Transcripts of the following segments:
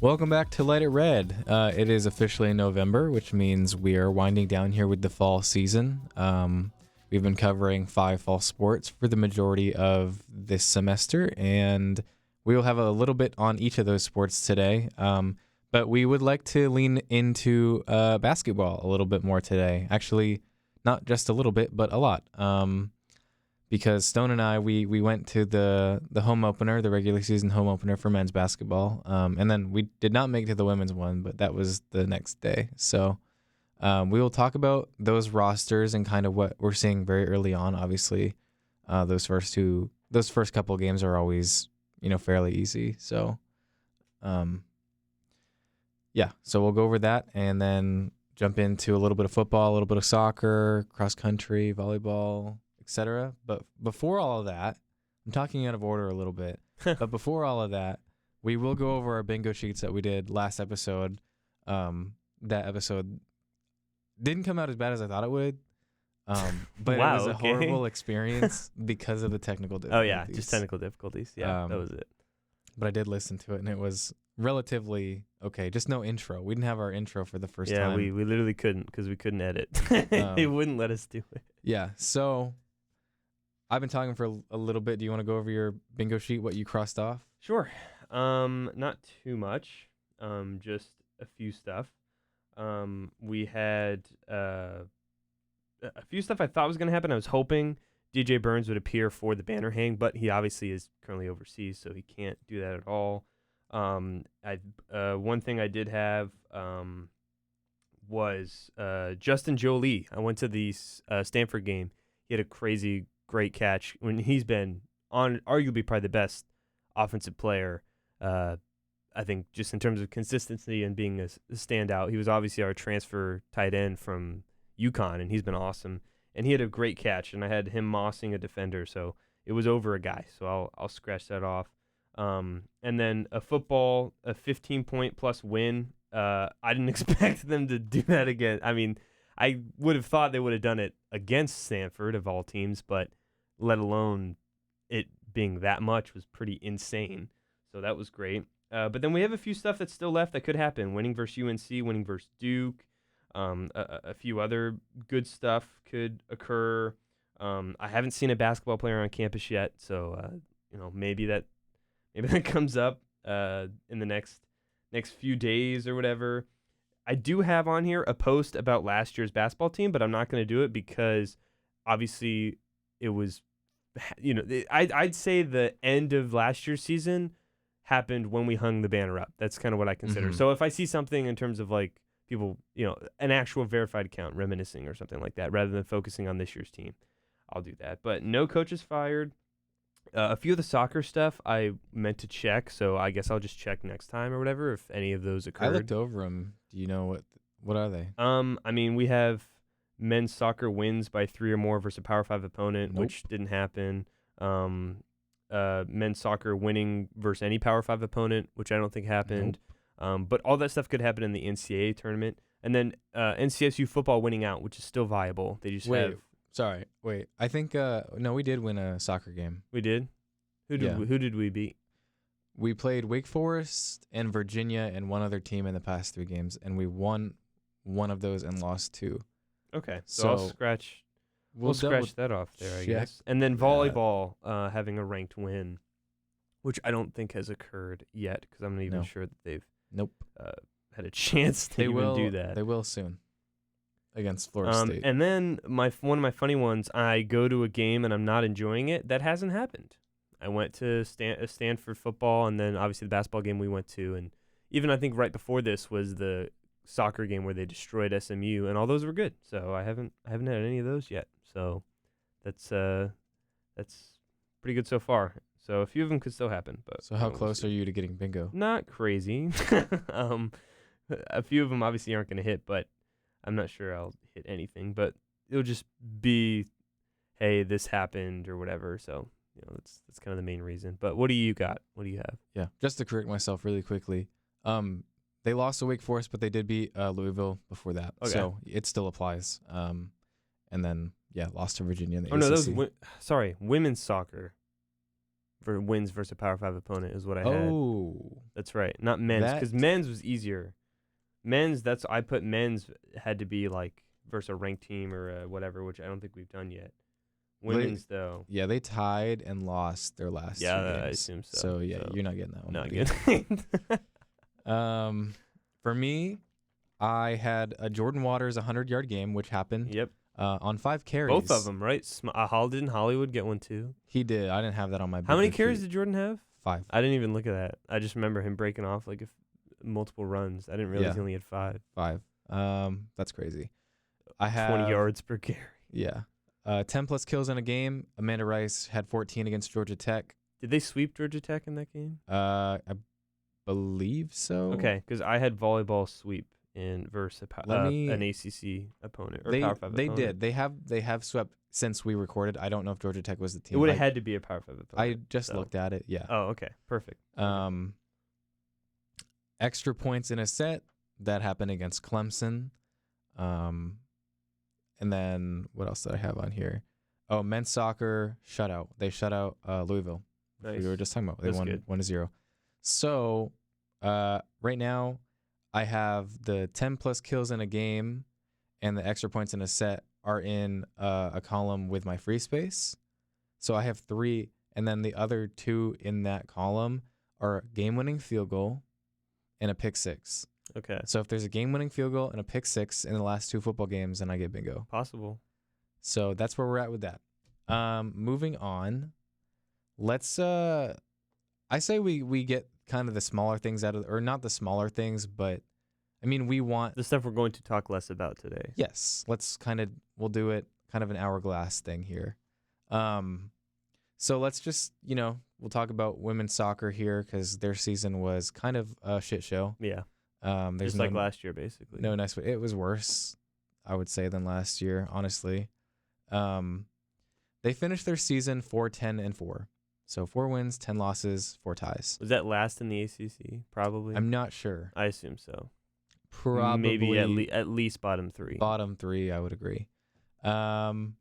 Welcome back to Light It Red. It is officially November, which means we are winding down here with the fall season. We've been covering 5 fall sports for the majority of this semester, and we will have a little bit on each of those sports today. But we would like to lean into basketball a little bit more today. Actually, not just a little bit, but a lot. Because Stone and I, we went to the home opener, the regular season home opener for men's basketball. And then we did not make it to the women's one, but that was the next day. So we will talk about those rosters and kind of what we're seeing very early on. Obviously, those first couple of games are always, fairly easy. So, so we'll go over that and then jump into a little bit of football, a little bit of soccer, cross country, volleyball, etc. But before all of that, I'm talking out of order a little bit, but before all of that, we will go over our bingo sheets that we did last episode. That episode didn't come out as bad as I thought it would, but Wow, it was a okay. horrible experience because of the technical difficulties. Oh, yeah, just technical difficulties. Yeah, that was it. But I did listen to it, and it was relatively okay. Just no intro. We didn't have our intro for the first time. Yeah, we literally couldn't because we couldn't edit. They wouldn't let us do it. Yeah, so I've been talking for a little bit. Do you want to go over your bingo sheet, what you crossed off? Sure. Not too much. Just a few stuff. We had a few stuff I thought was going to happen. I was hoping DJ Burns would appear for the banner hang, but he obviously is currently overseas, so he can't do that at all. One thing I did have was Justin Jolie. I went to the Stanford game. He had a crazy great catch when he's been on arguably probably the best offensive player. I think just in terms of consistency and being a standout. He was obviously our transfer tight end from UConn, and he's been awesome. And he had a great catch, and I had him mossing a defender, so it was over a guy. So I'll scratch that off. And then a 15-point plus win. I didn't expect them to do that again. I mean, I would have thought they would have done it against Stanford of all teams, but let alone it being that much was pretty insane. So that was great. But then we have a few stuff that's still left that could happen. Winning versus UNC, winning versus Duke. A few other good stuff could occur. I haven't seen a basketball player on campus yet, so maybe that comes up in the next few days or whatever. I do have on here a post about last year's basketball team, but I'm not going to do it because obviously it was, I'd say the end of last year's season happened when we hung the banner up. That's kind of what I consider. Mm-hmm. So if I see something in terms of like people, an actual verified account reminiscing or something like that, rather than focusing on this year's team, I'll do that. But no coaches fired. A few of the soccer stuff I meant to check, so I guess I'll just check next time or whatever if any of those occurred. I looked over them. Do you know what are they? I mean, we have men's soccer wins by 3 or more versus a Power 5 opponent, Nope. which didn't happen. Men's soccer winning versus any Power 5 opponent, which I don't think happened. Nope. But all that stuff could happen in the NCAA tournament. And then NCSU football winning out, which is still viable. They just have... Sorry, wait. I think no, we did win a soccer game. We did? Who did we beat? We played Wake Forest and Virginia and one other team in the past 3 games, and we won one of those and lost 2. Okay, so I'll scratch. We'll scratch that off there, I guess. And then volleyball having a ranked win, which I don't think has occurred yet because I'm not even sure that they've had a chance to do that. They will soon against Florida State. And then one of my funny ones, I go to a game and I'm not enjoying it. That hasn't happened. I went to Stanford football, and then obviously the basketball game we went to, and even I think right before this was the soccer game where they destroyed SMU, and all those were good. So I haven't had any of those yet. So that's pretty good so far. So a few of them could still happen. But so how close are you to getting bingo? Not crazy. A few of them obviously aren't going to hit, but I'm not sure I'll hit anything. But it'll just be, hey, this happened or whatever. So that's kind of the main reason. But what do you got? What do you have? Yeah, just to correct myself really quickly. They lost to Wake Forest, but they did beat Louisville before that. Okay. So it still applies. And then, lost to Virginia in the ACC. Women's soccer for wins versus a Power 5 opponent is what I had. Oh, That's right. Not men's, that because men's was easier. I put men's had to be like versus a ranked team or whatever, which I don't think we've done yet. Women's, though. yeah, they tied and lost their last two Yeah, I games. assume so. So yeah, you're not getting that one. Not buddy. good. For me, I had a Jordan Waters 100-yard game, which happened. Yep. On 5 carries. Both of them, right? Didn't Hollywood get one too? He did. I didn't have that on my. How many bigger carries sheet. did Jordan have? 5. I didn't even look at that. I just remember him breaking off like multiple runs. I didn't realize he only had 5. 5. That's crazy. I had 20 yards per carry. Yeah. 10 plus kills in a game. Amanda Rice had 14 against Georgia Tech. Did they sweep Georgia Tech in that game? I believe so. Okay, because I had volleyball sweep in versus an ACC opponent or Power 5 they opponent. did. They have swept since we recorded. I don't know if Georgia Tech was the team. It would have had to be a Power 5 opponent. I just looked at it. Yeah. Oh, okay. Perfect. Extra points in a set that happened against Clemson. And then what else did I have on here? Oh, men's soccer shutout. They shut out Louisville. Nice. We were just talking about. They That's won good. 1-0. So right now I have the 10 plus kills in a game and the extra points in a set are in a column with my free space. So I have 3, and then the other 2 in that column are game-winning field goal and a pick 6. Okay. So if there's a game-winning field goal and a pick 6 in the last 2 football games, then I get bingo. Possible. So that's where we're at with that. Moving on, let's I say we get kind of the smaller things out of, or not the smaller things, but I mean we want The stuff we're going to talk less about today. Yes, we'll do it kind of an hourglass thing here. So let's just, we'll talk about women's soccer here because their season was kind of a shit show. Yeah. There's Just like last year, basically. No nice way. It was worse, I would say, than last year, honestly. They finished their season 4-10-4. So 4 wins, 10 losses, 4 ties. Was that last in the ACC? Probably. I'm not sure. I assume so. Probably Maybe at least bottom 3. Bottom 3, I would agree. So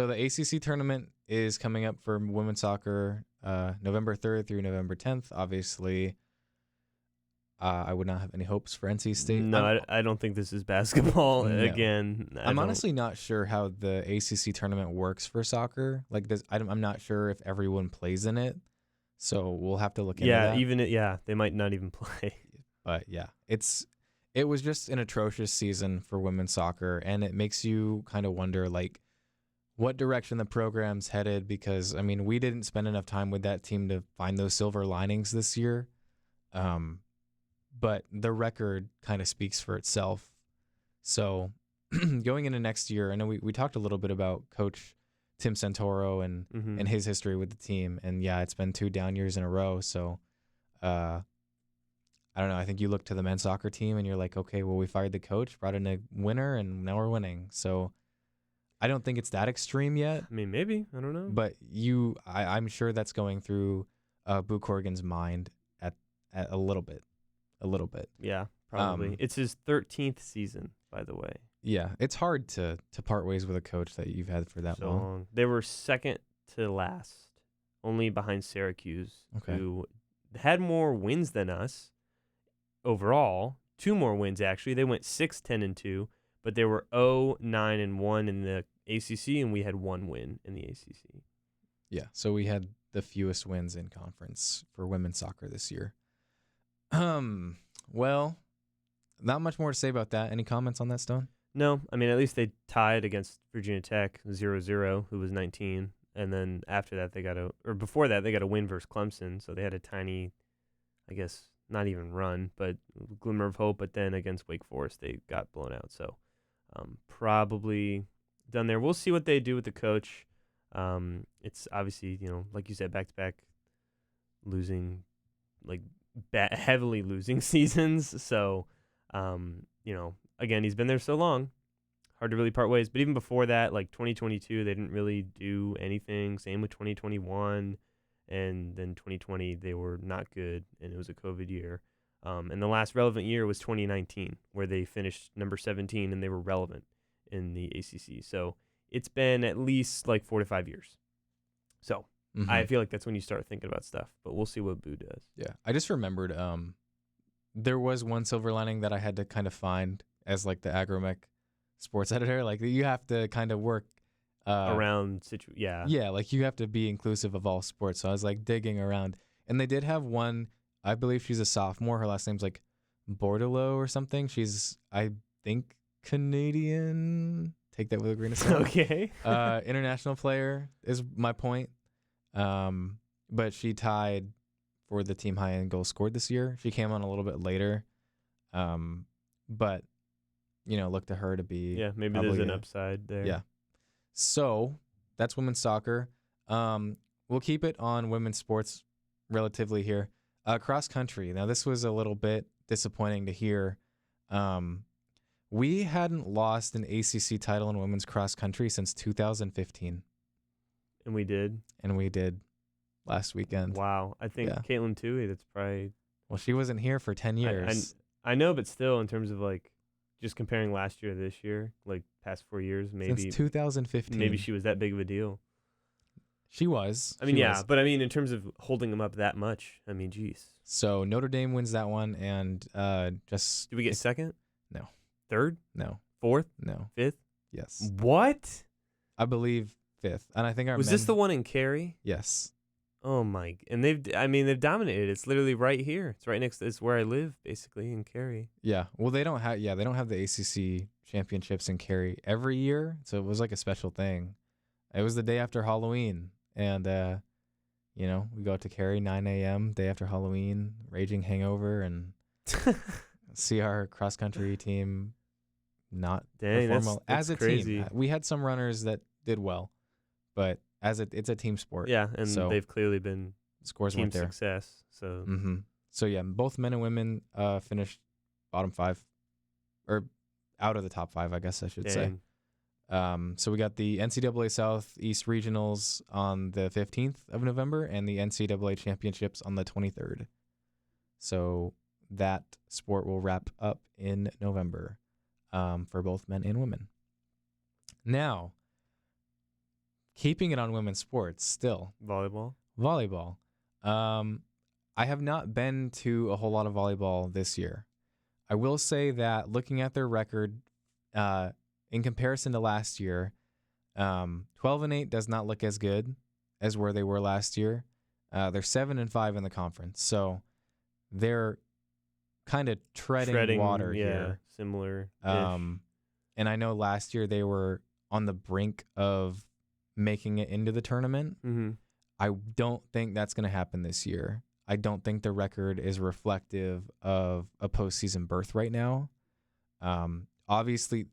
the ACC tournament is coming up for women's soccer November 3rd through November 10th. Obviously, I would not have any hopes for NC State. No, I don't think this is basketball again. I'm honestly not sure how the ACC tournament works for soccer. Like, I'm not sure if everyone plays in it. So we'll have to look into that. They might not even play. But yeah, it was just an atrocious season for women's soccer, and it makes you kind of wonder, like, what direction the program's headed, because, I mean, we didn't spend enough time with that team to find those silver linings this year. But the record kind of speaks for itself. So going into next year, I know we talked a little bit about Coach Tim Santoro and his history with the team. And yeah, it's been 2 down years in a row. So I don't know. I think you look to the men's soccer team and you're like, okay, well, we fired the coach, brought in a winner, and now we're winning. So I don't think it's that extreme yet. I mean, maybe. I don't know. But I'm sure that's going through Boo Corrigan's mind at a little bit. A little bit. Yeah, probably. It's his 13th season, by the way. Yeah, it's hard to part ways with a coach that you've had for that long. They were second to last, only behind Syracuse, who had more wins than us overall. 2 more wins, actually. They went 6-10-2, but they were 0-9-1 in the ACC, and we had 1 win in the ACC. Yeah, so we had the fewest wins in conference for women's soccer this year. Well, not much more to say about that. Any comments on that, Stone? No, I mean, at least they tied against Virginia Tech 0-0, who was 19. And then after that, before that, they got a win versus Clemson. So they had a tiny, I guess, not even run, but glimmer of hope. But then against Wake Forest, they got blown out. So probably done there. We'll see what they do with the coach. It's obviously, like you said, back-to-back losing, like heavily losing seasons. So, again, he's been there so long, hard to really part ways. But even before that, like 2022, they didn't really do anything. Same with 2021. And then 2020, they were not good, and it was a COVID year. And the last relevant year was 2019, where they finished number 17, and they were relevant in the ACC. So it's been at least like 4 to 5 years. So I feel like that's when you start thinking about stuff. But we'll see what Boo does. Yeah, I just remembered there was one silver lining that I had to kind of find as like the Agromech sports editor. Like you have to kind of work yeah, like you have to be inclusive of all sports. So I was like digging around, and they did have one. I believe she's a sophomore. Her last name's like Bordelot or something. She's, I think, Canadian. Take that with a grain of salt. Okay. International player is my point. But she tied for the team high in goals scored this year. She came on a little bit later. But look to her to be maybe there's an upside there. Yeah. So that's women's soccer. We'll keep it on women's sports relatively here. Cross country. Now this was a little bit disappointing to hear. We hadn't lost an ACC title in women's cross country since 2015. And we did last weekend. Wow. I think Caitlin Toohey, that's probably... Well, she wasn't here for 10 years. I know, but still, in terms of like just comparing last year to this year, like past 4 years, maybe... Since 2015. Maybe she was that big of a deal. She was. I mean, but I mean, in terms of holding them up that much, I mean, geez. So Notre Dame wins that one, and just... Did we get second? No. Third? No. Fourth? No. Fifth? Yes. What? I believe fifth, and I think our was this the one in Cary? Yes. Oh my! And they've dominated. It's literally right here. It's right next. It's where I live, basically, in Cary. Yeah. Well, they don't have. Yeah, they don't have the ACC championships in Cary every year, so it was like a special thing. It was the day after Halloween, and we go out to Cary 9 a.m. day after Halloween, raging hangover, and see our cross country team not perform well as a crazy. team. We had some runners that did well, but it's a team sport. Yeah, and so they've clearly been scores team weren't there. Success. So So yeah, both men and women finished bottom 5, or out of the top 5, I guess I should say. So we got the NCAA Southeast Regionals on the 15th of November and the NCAA Championships on the 23rd. So that sport will wrap up in November for both men and women. Now, keeping it on women's sports still. Volleyball. I have not been to a whole lot of volleyball this year. I will say that looking at their record, in comparison to last year, 12-8 does not look as good as where they were last year. They're 7-5 in the conference, so they're kind of treading water here. Similar. And I know last year they were on the brink of making it into the tournament. Mm-hmm. I don't think that's going to happen this year. I don't think the record is reflective of a postseason berth right now. Obviously,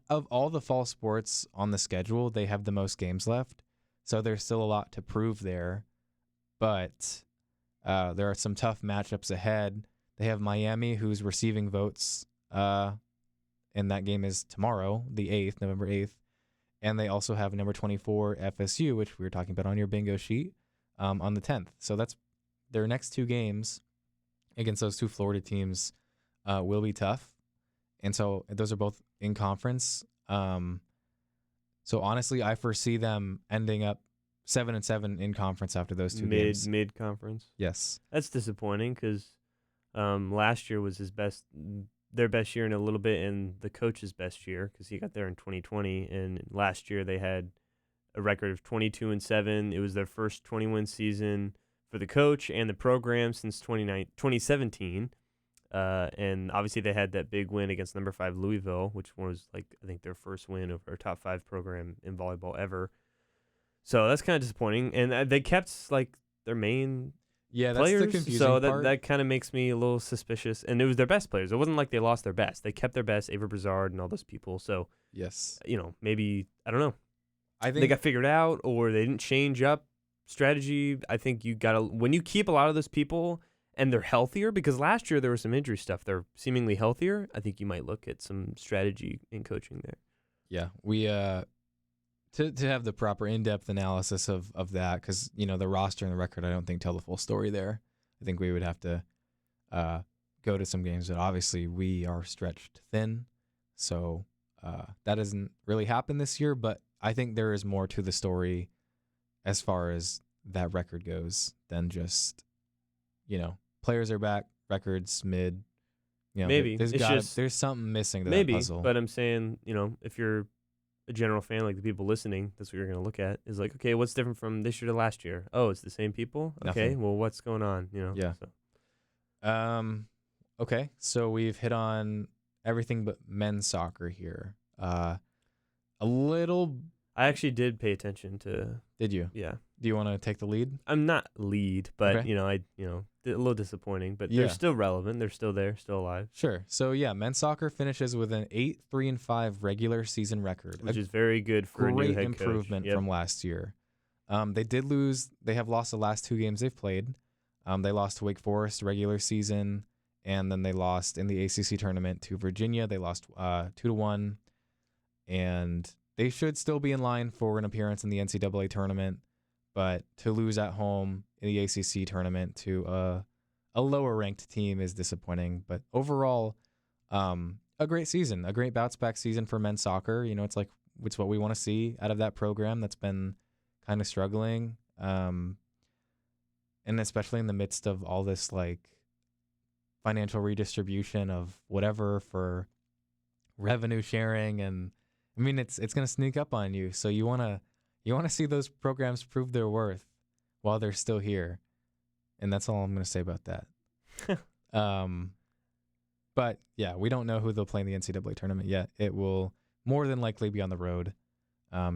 of all the fall sports on the schedule, they have the most games left. So there's still a lot to prove there. But there are some tough matchups ahead. They have Miami, who's receiving votes. And that game is tomorrow, the 8th, November 8th. And they also have number 24, FSU, which we were talking about on your bingo sheet, on the 10th. So that's their next 2 games against those 2 Florida teams will be tough. And so those are both in conference. So honestly, I foresee them ending up 7-7 in conference after those 2 games. Mid conference. Yes. That's disappointing because last year was their best year in a little bit, and the coach's best year because he got there in 2020. And last year they had a record of 22-7. It was their first 20-win season for the coach and the program since 2017. And obviously they had that big win against number 5 Louisville, which was I think their first win of our top 5 program in volleyball ever. So that's kind of disappointing. And they kept their main that's players, the confusing so part. that kind of makes me a little suspicious. And it was their best players. It wasn't like they lost their best. They kept their best, Ava Brazard and all those people. So yes, maybe I don't know. I think they got figured out, or they didn't change up strategy. I think you gotta, when you keep a lot of those people and they're healthier, because last year there was some injury stuff. They're seemingly healthier. I think you might look at some strategy in coaching there. Yeah, we to have the proper in-depth analysis of that, because the roster and the record I don't think tell the full story there. I think we would have to go to some games that obviously we are stretched thin, so that doesn't really happen this year. But I think there is more to the story as far as that record goes than just, players are back, records mid. Maybe There's something missing to that maybe, puzzle. but I'm saying, if you're a general fan, like the people listening, that's what you're going to look at is like, okay, what's different from this year to last year? Oh, it's the same people. Okay, Nothing. well, what's going on? Yeah. So. Okay, so we've hit on everything but men's soccer here. A little. I actually did pay attention to. Did you? Yeah. Do you want to take the lead? I'm not lead, but Okay. a little disappointing, but Yeah. they're still relevant. They're still there, still alive, Sure. So yeah, men's soccer finishes with an 8-3-5 regular season record, which is very good for a new great head improvement coach. from last year. They did lose. They have lost the last 2 games they've played. They lost to Wake Forest regular season, and then they lost in the ACC tournament to Virginia. They lost 2-1, and they should still be in line for an appearance in the NCAA tournament. But to lose at home in the ACC tournament to a lower ranked team is disappointing. But overall, a great season, a great bounce back season for men's soccer. It's what we want to see out of that program that's been kind of struggling. And especially in the midst of all this financial redistribution of whatever for revenue sharing, and I mean it's going to sneak up on you. So you want to see those programs prove their worth while they're still here. And that's all I'm going to say about that. But yeah, we don't know who they'll play in the NCAA tournament yet. It will more than likely be on the road.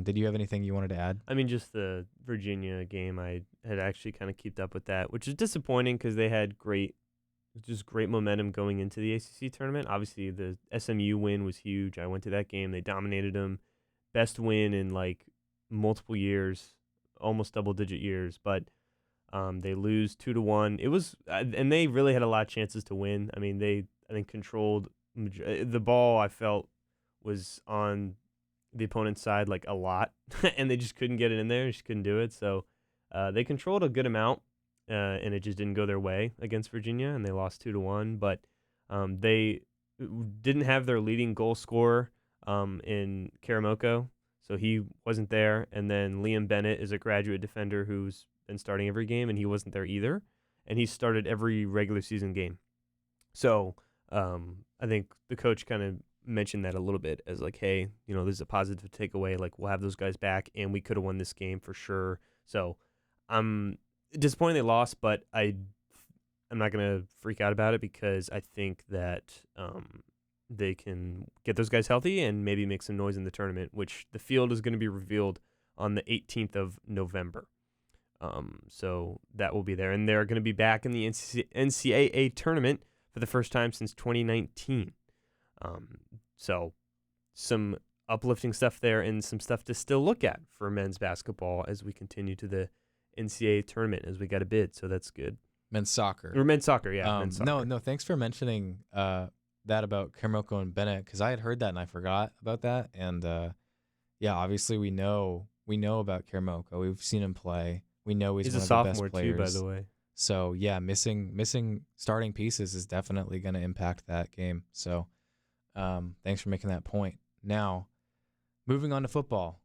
Did you have anything you wanted to add? I mean, just the Virginia game, I had actually kind of kept up with that, which is disappointing because they had great momentum going into the ACC tournament. Obviously, the SMU win was huge. I went to that game. They dominated them. Best win in multiple years, almost double-digit years. But they lose 2-1. It was, and they really had a lot of chances to win. I mean, I think controlled the ball. I felt was on the opponent's side a lot, and they just couldn't get it in there. They just couldn't do it. So they controlled a good amount, and it just didn't go their way against Virginia, and they lost 2-1. But they didn't have their leading goal scorer in Karamoko, so he wasn't there. And then Liam Bennett is a graduate defender who's been starting every game, and he wasn't there either. And he started every regular season game. So I think the coach kind of mentioned that a little bit as hey, there's a positive takeaway. We'll have those guys back, and we could have won this game for sure. So I'm disappointed they lost, but I'm not going to freak out about it because I think that they can get those guys healthy and maybe make some noise in the tournament, which the field is going to be revealed on the 18th of November. So that will be there, and they're going to be back in the NCAA tournament for the first time since 2019. So some uplifting stuff there and some stuff to still look at for men's basketball as we continue to the NCAA tournament as we got a bid. So that's good. Men's soccer. Or men's soccer, yeah. Men's soccer. No, thanks for mentioning that about Karamoko and Bennett, because I had heard that and I forgot about that. And yeah, obviously we know about Karamoko. We've seen him play. We know he's one a of the best sophomore players too, by the way. So yeah, missing starting pieces is definitely going to impact that game. So thanks for making that point. Now, moving on to football,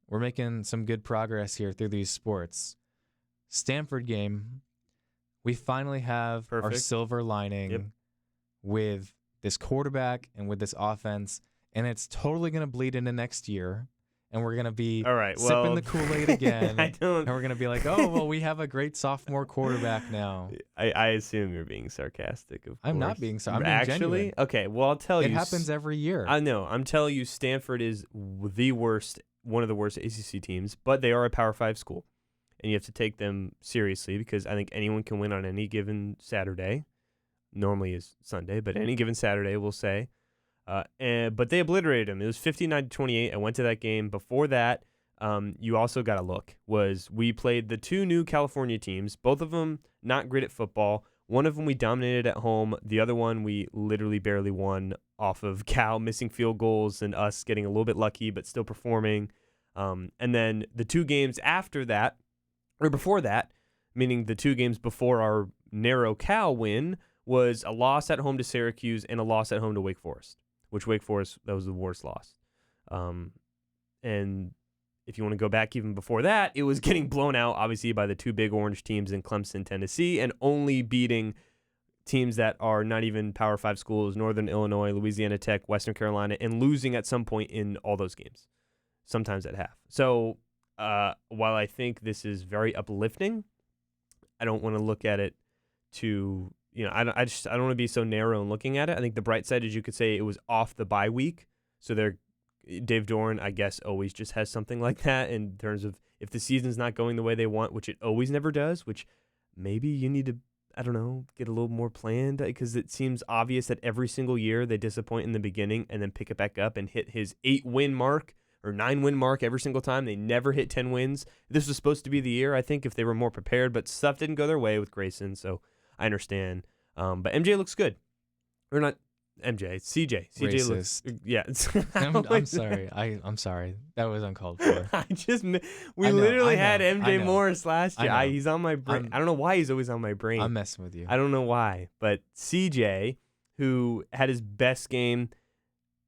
we're making some good progress here through these sports. Stanford game, we finally have our silver lining with this quarterback and with this offense, and it's totally going to bleed into next year. And we're going to be sipping the Kool-Aid again. And we're going to be oh, well, we have a great sophomore quarterback now. I assume you're being sarcastic, of course. I'm not being sarcastic. I'm being genuine. Okay, well, I'll tell you. It happens every year. I know. I'm telling you, Stanford is one of the worst ACC teams, but they are a Power 5 school. And you have to take them seriously because I think anyone can win on any given Saturday. Normally is Sunday, but any given Saturday, we'll say. But they obliterated them. It was 59-28. I went to that game. Before that, you also got to look. We played the 2 new California teams, both of them not great at football. One of them we dominated at home. The other one we literally barely won off of Cal missing field goals and us getting a little bit lucky but still performing. And then the 2 games after that, or before that, meaning the 2 games before our narrow Cal win, was a loss at home to Syracuse and a loss at home to Wake Forest. Which Wake Forest, that was the worst loss. And if you want to go back even before that, it was getting blown out, obviously, by the two big orange teams in Clemson, Tennessee, and only beating teams that are not even Power 5 schools, Northern Illinois, Louisiana Tech, Western Carolina, and losing at some point in all those games, sometimes at half. So while I think this is very uplifting, I don't want to look at it to, I don't want to be so narrow in looking at it. I think the bright side is you could say it was off the bye week. So Dave Doran, I guess, always just has something like that in terms of if the season's not going the way they want, which it always never does, which maybe you need to, I don't know, get a little more planned, because it seems obvious that every single year they disappoint in the beginning and then pick it back up and hit his 8-win mark or 9-win mark every single time. They never hit 10 wins. This was supposed to be the year, I think, if they were more prepared, but stuff didn't go their way with Grayson, so I understand. But MJ looks good. Or not MJ, CJ. CJ looks, yeah. I'm sorry. I'm sorry. That was uncalled for. We literally had MJ Morris last year. I know. He's on my brain. I don't know why he's always on my brain. I'm messing with you. I don't know why, but CJ, who had his best game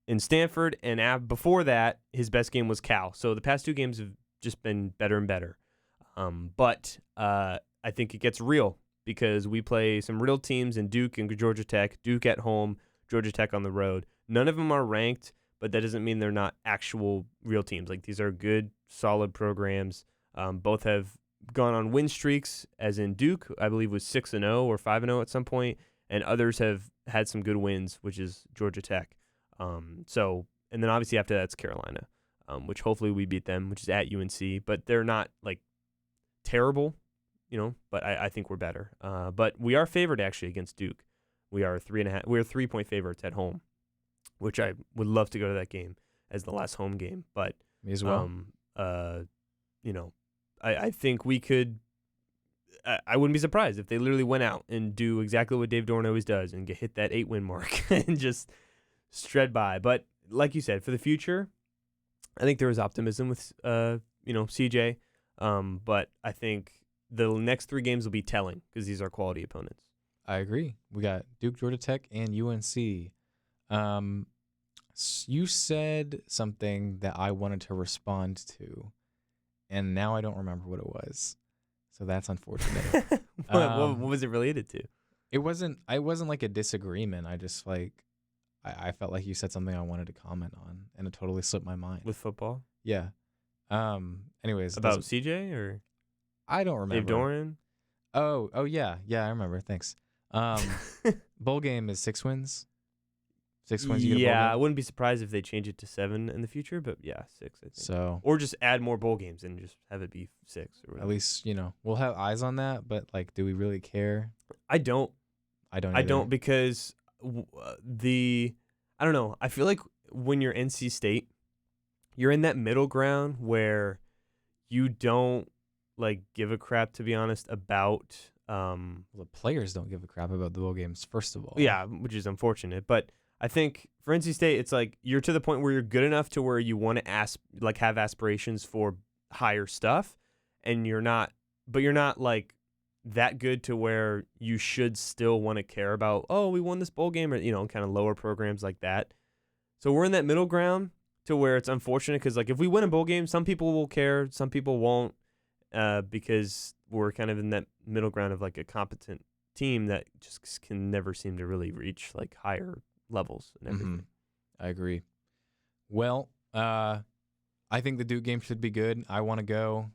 in Stanford, and before that, his best game was Cal. So the past two games have just been better and better. But I think it gets real because we play some real teams in Duke and Georgia Tech. Duke at home, Georgia Tech on the road. None of them are ranked, but that doesn't mean they're not actual real teams. Like, these are good, solid programs. Both have gone on win streaks, as in Duke, I believe, was 6-0 or 5-0 at some point, and others have had some good wins, which is Georgia Tech. And then obviously after that's Carolina, which hopefully we beat them, which is at UNC, but they're not like terrible, but I think we're better. But we are favored actually against Duke. We are 3.5. We're 3-point favorites at home, which I would love to go to that game as the last home game. But me as well. I think we could. I wouldn't be surprised if they literally went out and do exactly what Dave Doran always does and hit that 8-win mark and just shred by. But like you said, for the future, I think there is optimism with CJ. But I think the next 3 games will be telling because these are quality opponents. I agree. We got Duke, Georgia Tech, and UNC. You said something that I wanted to respond to, and now I don't remember what it was. So that's unfortunate. What was it related to? It wasn't like a disagreement. I just I felt like you said something I wanted to comment on, and it totally slipped my mind. With football? Yeah. Anyways. About CJ or? I don't remember. Dave Doran? Oh yeah. Yeah, I remember. Thanks. Bowl game is 6 wins. 6 wins. You get a bowl game? I wouldn't be surprised if they change it to 7 in the future, but yeah, 6. I think. So, or just add more bowl games and just have it be 6. Or at least we'll have eyes on that. But do we really care? I don't. I don't. I don't because I don't know. I feel like when you're NC State, you're in that middle ground where you don't give a crap, to be honest, about. The players don't give a crap about the bowl games, first of all. Yeah, which is unfortunate. But I think for NC State, it's you're to the point where you're good enough to where you want to have aspirations for higher stuff, and you're not that good to where you should still want to care about, we won this bowl game, or kind of lower programs like that. So we're in that middle ground to where it's unfortunate because if we win a bowl game, some people will care, some people won't, because we're kind of in that middle ground of a competent team that just can never seem to really reach higher levels and everything. I agree. Well, I think the Duke game should be good. I want to go.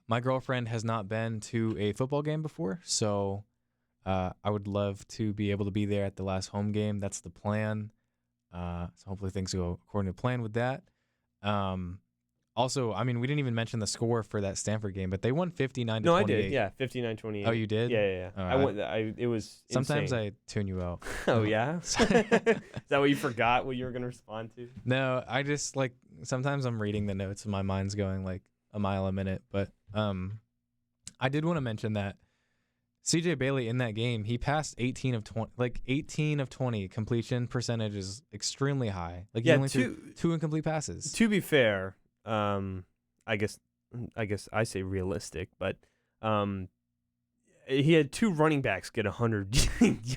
My girlfriend has not been to a football game before, so I would love to be able to be there at the last home game. That's the plan. So hopefully things go according to plan with that. Also, we didn't even mention the score for that Stanford game, but they won 59-28. No, I did. Yeah, 59-28. Oh, you did? Yeah. It was sometimes insane. I tune you out. Oh, yeah? Is that what you forgot what you were going to respond to? No, I just sometimes I'm reading the notes and my mind's going a mile a minute. But I did want to mention that CJ Bailey in that game, he passed 18 of 20. 18 of 20 completion percentage is extremely high. He only threw 2 incomplete passes. To be fair, I guess I say realistic, but he had 2 running backs get 100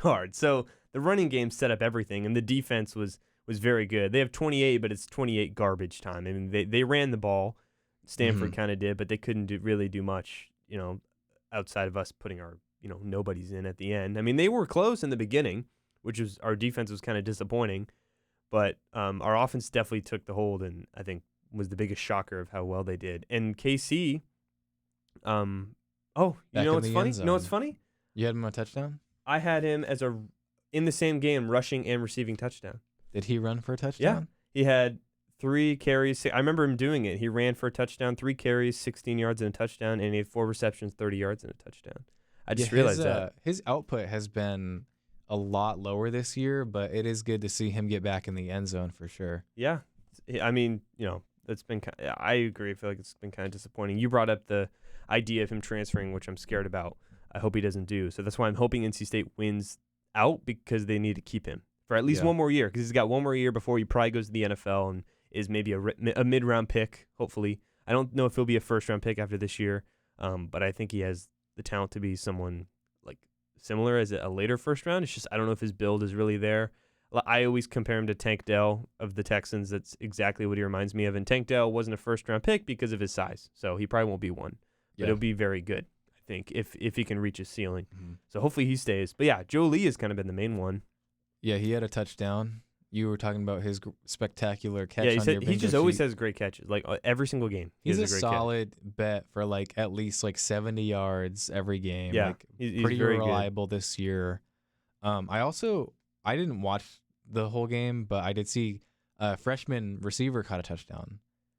yards. So the running game set up everything, and the defense was very good. They have 28, but it's 28 garbage time. They ran the ball, Stanford kind of did, but they couldn't really do much, outside of us putting our, nobodies in at the end. I mean, they were close in the beginning, which was our defense was kind of disappointing, but our offense definitely took the hold, and I think was the biggest shocker of how well they did. And KC, what's funny? You know what's funny? You had him on a touchdown? I had him in the same game, rushing and receiving touchdown. Did he run for a touchdown? Yeah. He had 3 carries. I remember him doing it. He ran for a touchdown, 3 carries, 16 yards and a touchdown, and he had 4 receptions, 30 yards and a touchdown. I just realized that. His output has been a lot lower this year, but it is good to see him get back in the end zone for sure. Yeah. I mean, it's been I agree. I feel like it's been kind of disappointing. You brought up the idea of him transferring, which I'm scared about. I hope he doesn't do. So that's why I'm hoping NC State wins out, because they need to keep him for at least one more year, because he's got one more year before he probably goes to the NFL and is maybe a mid-round pick, hopefully. I don't know if he'll be a first-round pick after this year, but I think he has the talent to be someone like similar as a later first round. It's just I don't know if his build is really there. I always compare him to Tank Dell of the Texans. That's exactly what he reminds me of. And Tank Dell wasn't a first-round pick because of his size, so he probably won't be one. But it'll be very good, I think, if he can reach his ceiling. Mm-hmm. So hopefully he stays. But yeah, Joe Lee has kind of been the main one. Yeah, he had a touchdown. You were talking about his spectacular catch. Yeah, he just always has great catches, like every single game. He's a solid bet for at least 70 yards every game. Yeah, he's pretty reliable this year. I didn't watch the whole game, but I did see a freshman receiver caught a touchdown,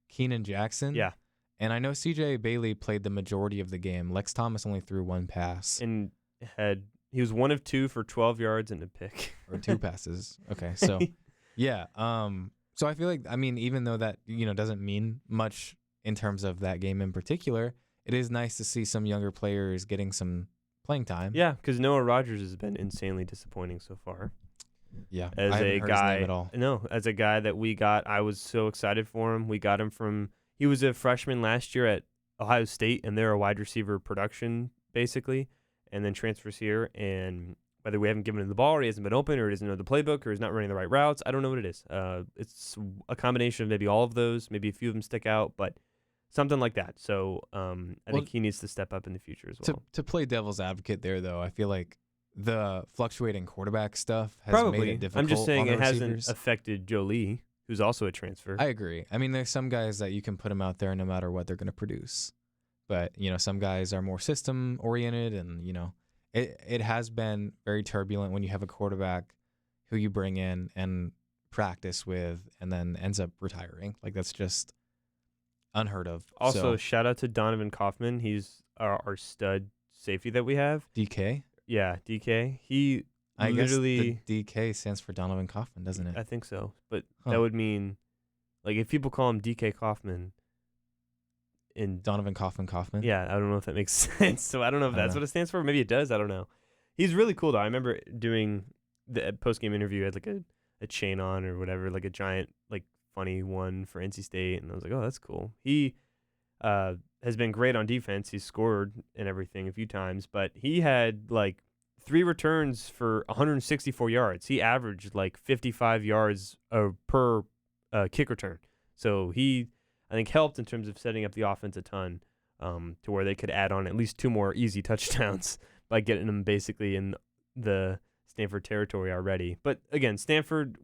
Keenan Jackson. Yeah, and I know CJ Bailey played the majority of the game. Lex Thomas only threw 1 pass, and he was 1 of 2 for 12 yards and a pick, or 2 passes. Okay, so. Yeah. So I feel like, even though that, doesn't mean much in terms of that game in particular, it is nice to see some younger players getting some playing time. Yeah, because Noah Rogers has been insanely disappointing so far. Yeah. As I haven't a heard guy, his name at all. No, as a guy that we got, I was so excited for him. We got him he was a freshman last year at Ohio State, and they're a wide receiver production, basically, and then transfers here, and whether we haven't given him the ball, or he hasn't been open, or he doesn't know the playbook, or he's not running the right routes, I don't know what it is. It's a combination of maybe all of those. Maybe a few of them stick out, but something like that. So I think he needs to step up in the future as well. To play devil's advocate there, though, I feel like the fluctuating quarterback stuff has made it difficult. I'm just saying it receivers. Hasn't affected Joe Lee, who's also a transfer. I agree. There's some guys that you can put them out there no matter what they're going to produce. But, some guys are more system-oriented and, It has been very turbulent when you have a quarterback who you bring in and practice with and then ends up retiring. That's just unheard of. Also, shout out to Donovan Kaufman. He's our stud safety that we have. DK? Yeah, DK. I guess the DK stands for Donovan Kaufman, doesn't it? I think so. But that would mean, if people call him DK Kaufman, in Donovan Kaufman. Yeah, I don't know if that makes sense. So I don't know if that's what it stands for. Maybe it does. I don't know. He's really cool though. I remember doing the post-game interview. I had a chain on or whatever, a giant funny one for NC State, and I was like, oh, that's cool. He has been great on defense. He's scored and everything a few times, but he had 3 returns for 164 yards. He averaged 55 yards per kick return. So he, I think, helped in terms of setting up the offense a ton, to where they could add on at least 2 more easy touchdowns by getting them basically in the Stanford territory already. But again, Stanford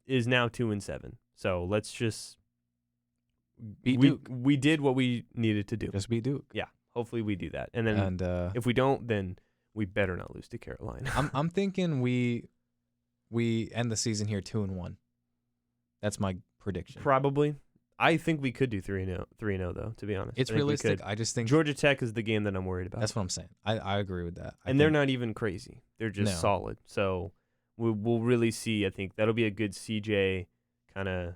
is now 2-7. So let's just beat Duke. We did what we needed to do. Just beat Duke. Yeah, hopefully we do that. And then if we don't, then we better not lose to Carolina. I'm thinking we end the season here 2-1. That's my prediction. Probably. I think we could do 3-0 though, to be honest. It's realistic. I just think Georgia Tech is the game that I'm worried about. That's what I'm saying. I agree with that. And they're not even crazy. They're just solid. So we'll really see. I think that'll be a good CJ kind of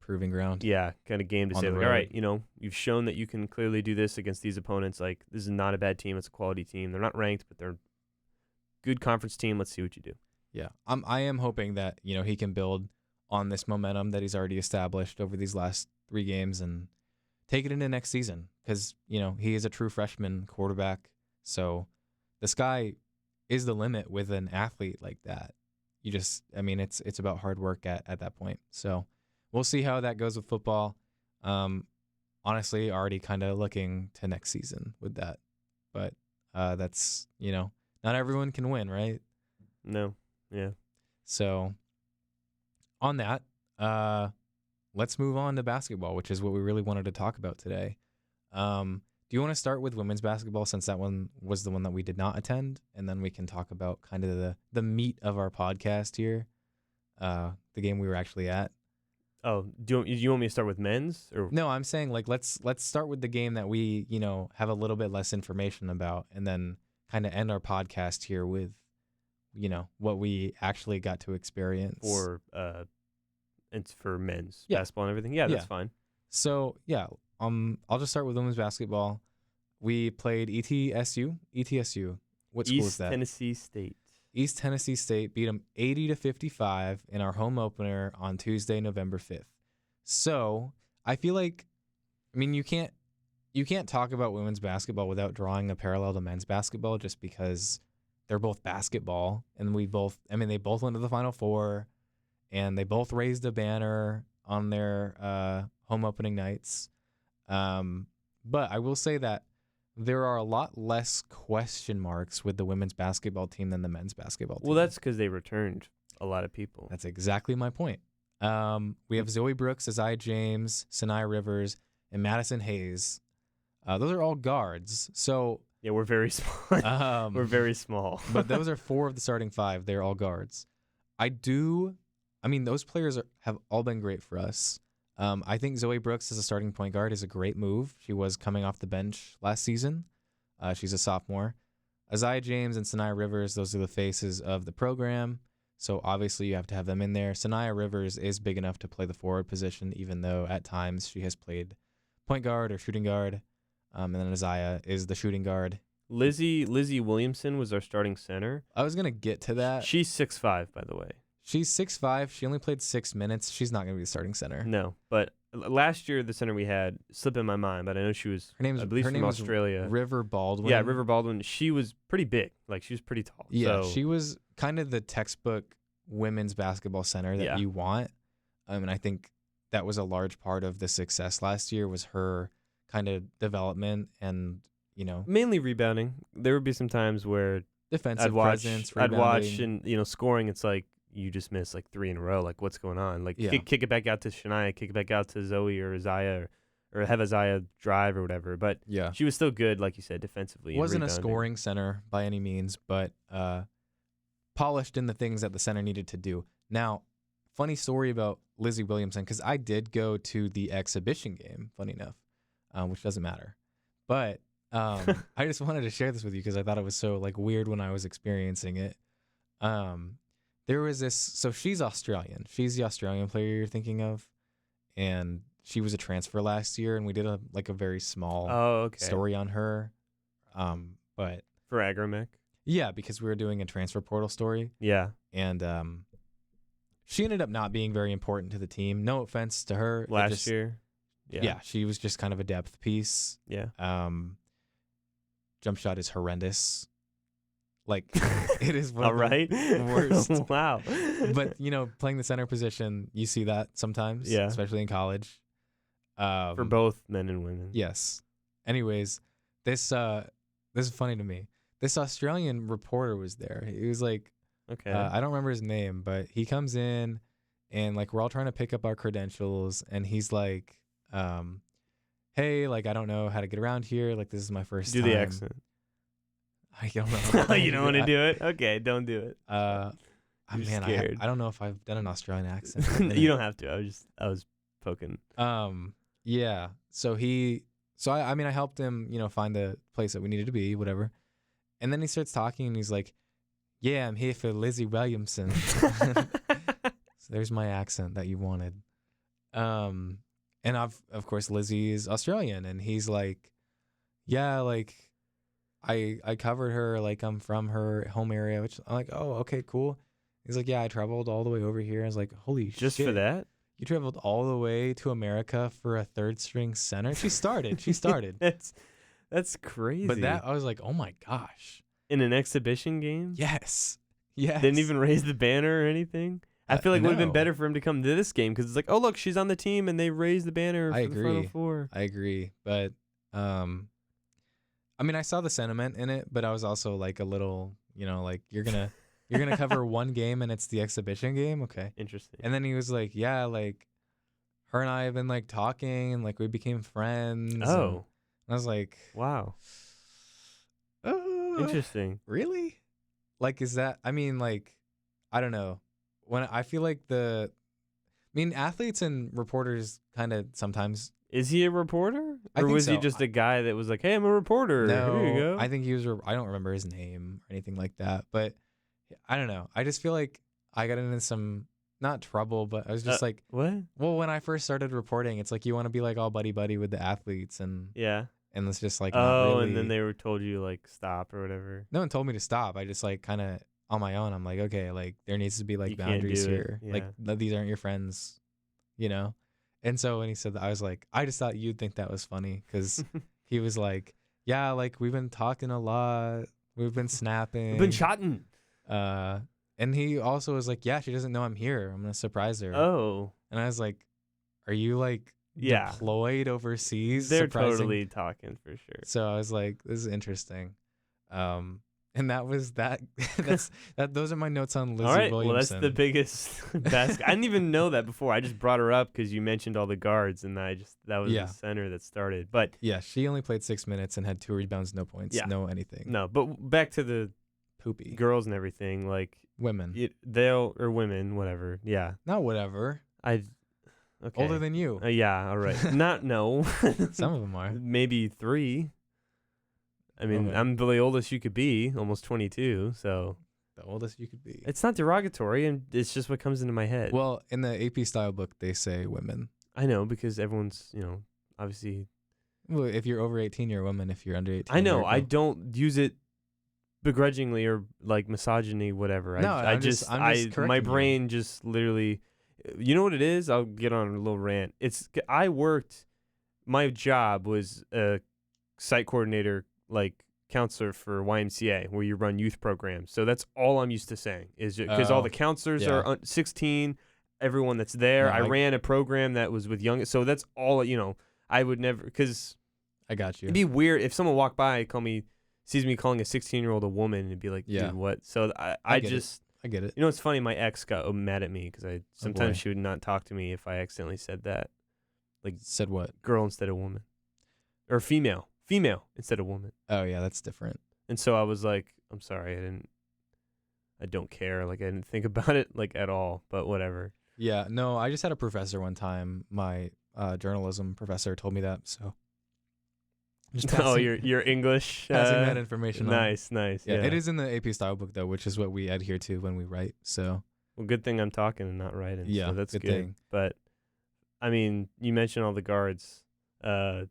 proving ground. Yeah, kind of game to say, all right, you've shown that you can clearly do this against these opponents. This is not a bad team. It's a quality team. They're not ranked, but they're a good conference team. Let's see what you do. Yeah, I am hoping that he can build on this momentum that he's already established over these last 3 games and take it into next season, because he is a true freshman quarterback. So the sky is the limit with an athlete like that. It's about hard work at that point. So we'll see how that goes with football. On honestly already kind of looking to next season with that. But that's, not everyone can win, right? No. Yeah. So on that, let's move on to basketball, which is what we really wanted to talk about today. Do you want to start with women's basketball since that one was the one that we did not attend? And then we can talk about kind of the meat of our podcast here, the game we were actually at. Oh, do you want me to start with men's? Or No, I'm saying like let's start with the game that we, have a little bit less information about, and then kind of end our podcast here with, what we actually got to experience. It's for men's Yeah. basketball and everything. Yeah, that's Yeah. fine. So yeah, I'll just start with women's basketball. We played ETSU. ETSU. What school is that? Tennessee State. East Tennessee State beat them 80-55 in our home opener on Tuesday, November 5th. So I feel like, you can't talk about women's basketball without drawing a parallel to men's basketball, just because they're both basketball, and they both went to the Final Four, and they both raised a banner on their home opening nights. But I will say that there are a lot less question marks with the women's basketball team than the men's basketball team. Well, that's because they returned a lot of people. That's exactly my point. We have Zoe Brooks, Isaiah James, Sinai Rivers, and Madison Hayes. Those are all guards. So Yeah, we're very small. We're very small. but those are 4 of the starting 5. They're all guards. Those players have all been great for us. I think Zoe Brooks as a starting point guard is a great move. She was coming off the bench last season. She's a sophomore. Isaiah James and Sinai Rivers, those are the faces of the program. So obviously you have to have them in there. Sinai Rivers is big enough to play the forward position, even though at times she has played point guard or shooting guard. And then Isaiah is the shooting guard. Lizzie Williamson was our starting center. I was going to get to that. She's 6'5", by the way. She's 6'5". She only played 6 minutes. She's not going to be the starting center. No, but last year the center we had slipped in my mind, but I know she was. I believe from Australia. River Baldwin. Yeah, River Baldwin. She was pretty big. Like, she was pretty tall. Yeah, so. she was kind of the textbook women's basketball center that you want. And I think that was a large part of the success last year, was her kind of development and, mainly rebounding. There would be some times where defensive presence, I'd watch rebounding. and, scoring, it's like, you just missed like 3 in a row. Like, what's going on? Like, Yeah. kick it back out to Shania, kick it back out to Zoe or Isaiah, or have Isaiah drive or whatever. But Yeah. she was still good, like you said, defensively. and Wasn't a rebounding. scoring center by any means, but polished in the things that the center needed to do. Now, funny story about Lizzie Williamson, because I did go to the exhibition game, funny enough, which doesn't matter. But I just wanted to share this with you because I thought it was so weird when I was experiencing it. There was this, so she's Australian. She's the Australian player you're thinking of. And she was a transfer last year, and we did a very small story on her. But for Agromec. Yeah, because we were doing a transfer portal story. Yeah. And she ended up not being very important to the team. No offense to her. Last year. Yeah, she was just kind of a depth piece. Yeah. Jump shot is horrendous. It is one All of right. the worst. Wow. But, playing the center position, you see that sometimes, especially in college. For both men and women. Yes. Anyways, this is funny to me. This Australian reporter was there. He was like, okay. I don't remember his name, but he comes in and we're all trying to pick up our credentials, and he's like, hey, I don't know how to get around here. This is my first time. Do the accent. I don't know. You don't want to do it? Okay, don't do it. Scared. I don't know if I've done an Australian accent. You don't have to. I was poking. Yeah. So I helped him, find the place that we needed to be, whatever. And then he starts talking, and he's like, yeah, I'm here for Lizzie Williamson. So there's my accent that you wanted. And of course, Lizzie is Australian, and he's like, yeah, I covered her, I'm from her home area, which I'm like, oh, okay, cool. He's like, yeah, I traveled all the way over here. I was like, holy shit. Just for that? You traveled all the way to America for a third string center? She started. That's crazy. But I was like, oh my gosh. In an exhibition game? Yes. Didn't even raise the banner or anything? I feel like it would have been No. better for him to come to this game because it's like, oh look, she's on the team and they raised the banner I for the Final agree. Four. I agree, but I mean, I saw the sentiment in it, but I was also like a little, like you're gonna cover one game and it's the exhibition game, okay? Interesting. And then he was like, yeah, like her and I have been like talking and like we became friends. And I was like, wow. Interesting. Really? Like, is that? I mean, like, I don't know. When I feel like athletes and reporters kind of sometimes. Is he a reporter, I or think was he so. just a guy that was like, "Hey, I'm a reporter. No, Here you go." I think he was. I don't remember his name or anything like that. But I don't know. I just feel like I got into some not trouble, but I was just like, what? Well, when I first started reporting, it's like you want to be like all buddy buddy with the athletes, and Yeah. and it's just like not really. And then they were told you like stop or whatever. No one told me to stop. I just like kind of on my own. I'm like, okay, like there needs to be like You can't boundaries do it. here. Yeah. Like these aren't your friends, And so when he said that, I was like, I just thought you'd think that was funny because he was like, yeah, like we've been talking a lot, we've been snapping, We've been chatting. And he also was like, yeah, she doesn't know I'm here. I'm gonna surprise her. Oh. And I was like, are you like Yeah. deployed overseas? They're surprising? totally talking for sure. So I was like, this is interesting. And that was that. Those are my notes on Lizzie All right. Williamson. Well, that's the biggest best. I didn't even know that before. I just brought her up because you mentioned all the guards, and that was the center that started. But yeah, she only played 6 minutes and had 2 rebounds, no points, no anything. No, but back to the poopy girls and everything, like women. Or women, whatever. Yeah. Not whatever. Okay. Older than you. Yeah. All right. No. Some of them are. Maybe 3. I mean, Okay. I'm the oldest you could be, almost 22. So The oldest you could be. it's not derogatory, and it's just what comes into my head. Well, in the AP style book, they say women. I know because everyone's, obviously. Well, if you're over 18, you're a woman. If you're under 18, I know. you're a I girl. don't use it begrudgingly or like misogyny, whatever. No, I'm just my correcting brain just literally. You know what it is? I'll get on a little rant. My job was a site coordinator, like counselor for YMCA, where you run youth programs. So that's all I'm used to saying is because all the counselors are 16. Everyone that's there. No, I ran a program that was with young. So that's all. I would never because I got you. it'd be weird if someone walked by, sees me calling a 16-year-old a woman, and be like, Yeah. dude, what? So I get just. I get it. It's funny. My ex got mad at me because sometimes boy. she would not talk to me if I accidentally said that, Said what? girl instead of woman, or female instead of woman. Oh yeah, that's different. And so I was like, I'm sorry, I don't care. Like I didn't think about it like at all. But whatever. Yeah, no, I just had a professor one time. My journalism professor told me that. So. Just Your English. passing that information on. Nice. Yeah, it is in the AP style book though, which is what we adhere to when we write. So. Well, good thing I'm talking and not writing. Yeah, so that's good good. thing. But I mean, you mentioned all the guards. I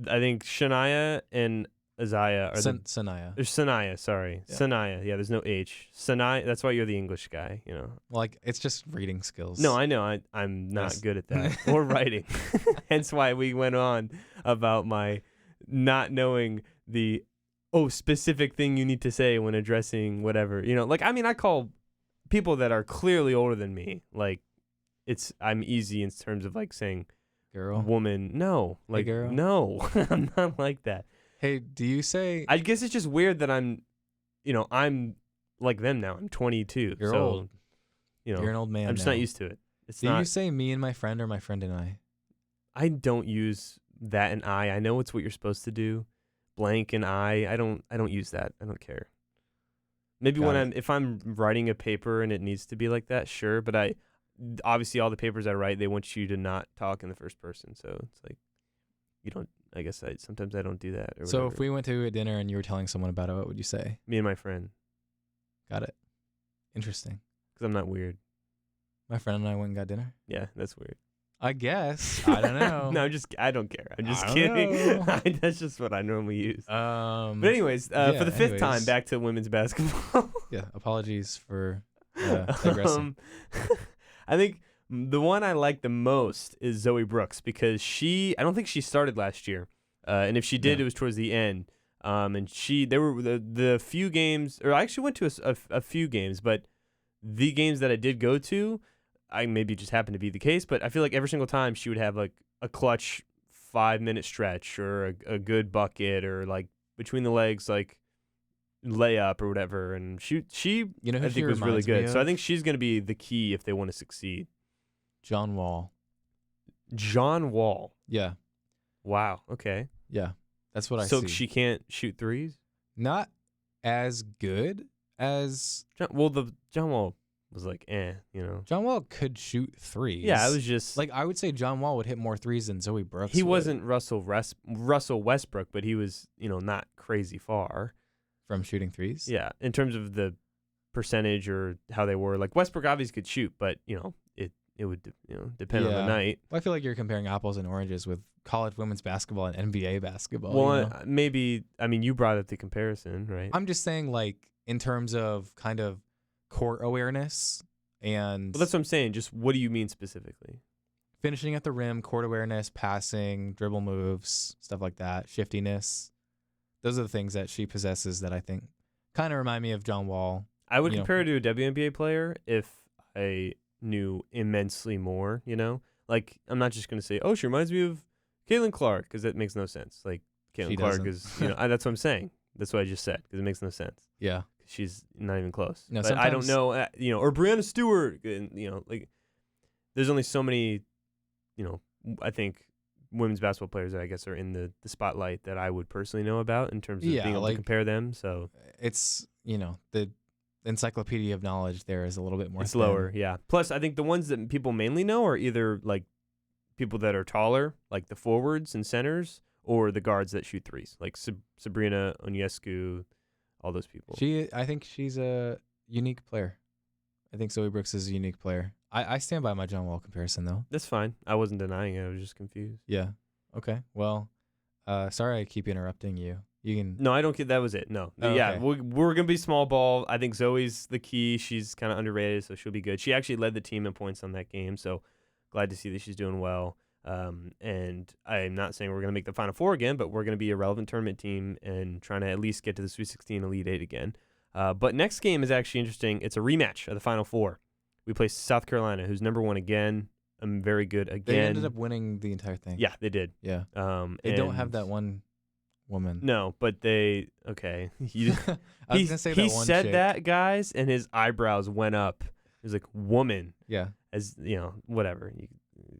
think Shania and Isaiah are Sanaya. There's Sanaya, sorry. Yeah. Sanaya. Yeah, there's no H. Sanaya, that's why you're the English guy, Like it's just reading skills. No, I know. I'm not Yes. good at that. Or writing. Hence why we went on about my not knowing the specific thing you need to say when addressing whatever. I call people that are clearly older than me. Like I'm easy in terms of like saying girl. woman. No. Like Hey, girl. no. I'm not like that. Hey, do you say I guess it's just weird that I'm like them now. I'm 22. you're so, old? You're an old man. I'm just now. not used to it. It's Do not. you say me and my friend or my friend and I? I don't use that and I. I know it's what you're supposed to do. Blank and I don't use that. I don't care. Maybe if I'm writing a paper and it needs to be like that, sure. But obviously all the papers I write, they want you to not talk in the first person. So it's like you don't. I guess sometimes I don't do that. Or So whatever. if we went to a dinner and you were telling someone about it, what would you say? Me and my friend, Got it. Interesting. because I'm not weird. My friend and I went and got dinner. Yeah, that's weird. I guess. I don't know. No, I don't care. I'm just I don't kidding. know. That's just what I normally use. But But anyways, for the fifth time, back to women's basketball. Yeah, apologies for digressing. I think the one I like the most is Zoe Brooks because I don't think she started last year, and if she did, No. it was towards the end. And there were the few games, or I actually went to a few games, but the games that I did go to, I maybe just happened to be the case, but I feel like every single time she would have like a clutch 5-minute stretch or a good bucket or like between the legs like layup or whatever, and she You know who I she think was really reminds me good. So I of? think she's going to be the key if they want to succeed. John Wall. John Wall. Yeah. Wow. Okay. Yeah. That's what I So see. she can't shoot threes? Not as good as The John Wall was like, John Wall could shoot threes. Yeah, it was just like I would say John Wall would hit more threes than Zoe Brooks. he would wasn't Russell Westbrook, but he was, not crazy far. from shooting threes. Yeah, in terms of the percentage or how they were. Like Westbrook obviously could shoot, but it would depend on the night. Well, I feel like you're comparing apples and oranges with college women's basketball and NBA basketball. Well, maybe you brought up the comparison, right? I'm just saying, like in terms of kind of court awareness and Well, that's what I'm saying. Just what do you mean specifically? finishing at the rim, court awareness, passing, dribble moves, stuff like that, shiftiness. Those are the things that she possesses that I think kind of remind me of John Wall. I would compare her to a WNBA player if I knew immensely more, Like, I'm not just going to say, oh, she reminds me of Caitlin Clark, because that makes no sense. Like, She Caitlin Clark doesn't. is, that's what I'm saying. That's what I just said, because it makes no sense. Yeah. She's not even close. No, but I don't sometimes- know, or Brianna Stewart, like, there's only so many, I think women's basketball players that I guess are in the spotlight that I would personally know about in terms of being able to compare them. So it's, the encyclopedia of knowledge there is a little bit more it's thin. lower, yeah. Plus, I think the ones that people mainly know are either like people that are taller, like the forwards and centers, or the guards that shoot threes, like Sabrina Onyescu, all those people. I think she's a unique player. I think Zoe Brooks is a unique player. I stand by my John Wall comparison, though. That's fine. I wasn't denying it. I was just confused. Yeah. Okay. Well, sorry I keep interrupting you. You can. No, I don't get. That was it. No. Oh, Yeah, okay. we're gonna be small ball. I think Zoe's the key. She's kind of underrated, so she'll be good. She actually led the team in points on that game, so glad to see that she's doing well. And I'm not saying we're gonna make the Final Four again, but we're gonna be a relevant tournament team and trying to at least get to the Sweet 16, Elite 8 again. But next game is actually interesting. It's a rematch of the Final Four. We play South Carolina, who's number 1 again. I'm very good again. They ended up winning the entire thing. Yeah, they did. Yeah. They don't have that one woman. No, but they okay. I was gonna say that he one said chick. that, guys, and his eyebrows went up. He was like, "Woman," Yeah. as whatever. You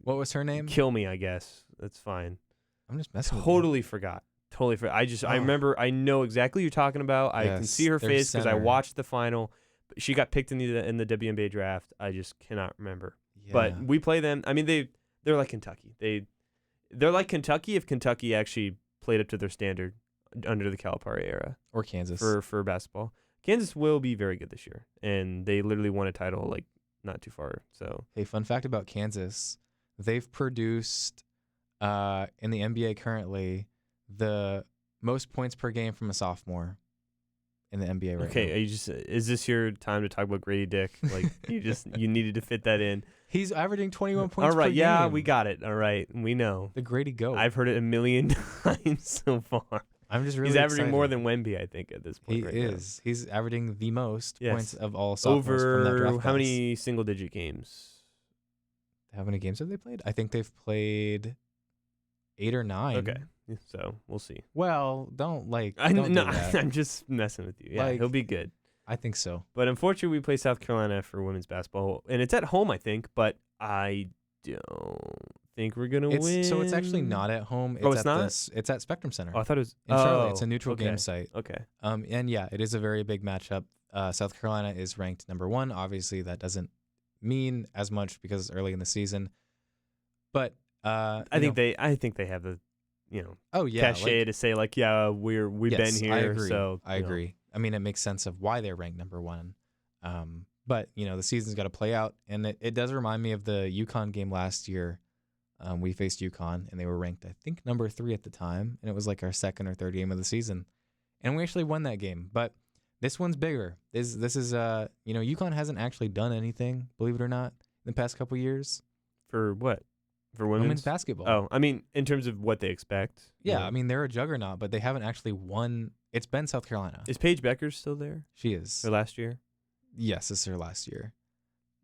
What was her name? kill me, I guess. That's fine. I'm just messing with Totally forgot. Totally forgot. I remember. I know exactly what you're talking about. I can Yes, see her their face because I center. watched the final. She got picked in the WNBA draft. I just cannot remember. you. But Yeah. we play them. I mean, they're like Kentucky. They're like Kentucky if Kentucky actually played up to their standard under the Calipari era Or Kansas. for basketball. Kansas will be very good this year, and they literally won a title like not too far. So Hey, fun fact about Kansas. They've produced, in the NBA currently, the most points per game from a sophomore in the NBA right okay, now. is this your time to talk about Grady Dick? Like you needed to fit that in. He's averaging 21 points All right, per yeah, game. we got it. All right, we know. The Grady GOAT. I've heard it a million times so far. I'm just really He's averaging excited. more than Wemby, I think, at this point. He right is. He's averaging the most Yes. points of all now. sophomores from that Over draft how class. many single-digit games? How many games have they played? I think they've played 8 or 9. Okay, so we'll see. Well, don't do No, that. I'm just messing with you. Yeah, Like- he'll be good. I think so. But unfortunately, we play South Carolina for women's basketball, and it's at home, I think. But I don't think we're gonna win. So it's actually not at home. Oh, it's at not? It's at Spectrum Center Oh, I thought it was in Charlotte. It's a neutral okay. game site. Okay. And yeah, it is a very big matchup. South Carolina is ranked number 1. Obviously, that doesn't mean as much because it's early in the season. But I think they have the, oh yeah, cachet to say like, yeah, we've yes, been here. I agree. So I agree. I mean, it makes sense of why they're ranked number 1. But the season's got to play out, and it does remind me of the UConn game last year. We faced UConn, and they were ranked, I think, number 3 at the time, and it was like our second or third game of the season, and we actually won that game. But this one's bigger. This is UConn hasn't actually done anything, believe it or not, in the past couple years. For what? For Women's basketball. Oh, I mean, in terms of what they expect. Yeah, I mean they're a juggernaut, but they haven't actually won. It's been South Carolina. Is Paige Beckers still there She is. for last year? Yes, this is her last year.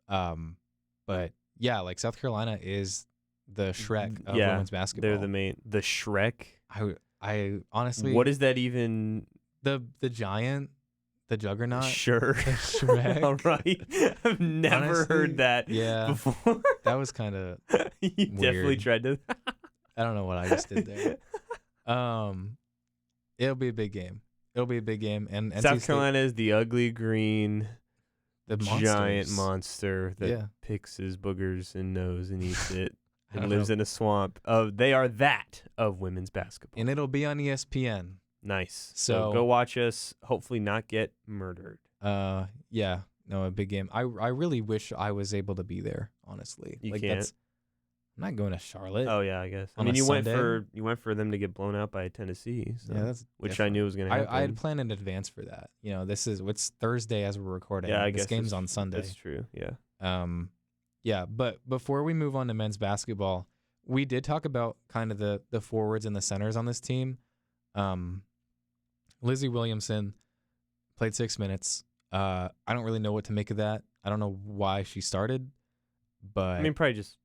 But yeah, like South Carolina is the Shrek of Yeah, women's basketball. they're the Shrek. I honestly, What is that even? the giant, the juggernaut, Sure. the Shrek. All right. I've never Honestly, heard that yeah, before. that was kind of You definitely weird. tried to. I don't know what I just did there. It'll be a big game. And NC South State, Carolina is the ugly green the giant monsters. monster that Yeah, picks his boogers and nose and eats it I and don't lives know. in a swamp. They are that of women's basketball. And it'll be on ESPN. Nice. So- So go watch us. Hopefully not get murdered. Yeah, no, a big game. I really wish I was able to be there. Honestly, You like can't? I'm not going to Charlotte. Oh yeah, I guess. I On mean, a you Sunday? went for them to get blown out by Tennessee. So, Yeah, that's which I different. knew was going to happen. I had planned in advance for that. You know, it's Thursday as we're recording. Yeah, I this guess game's it's- on Sunday. That's true. Yeah. Yeah, but before we move on to men's basketball, we did talk about kind of the forwards and the centers on this team. Lizzie Williamson played 6 minutes. I don't really know what to make of that. I don't know why she started, but I mean, probably just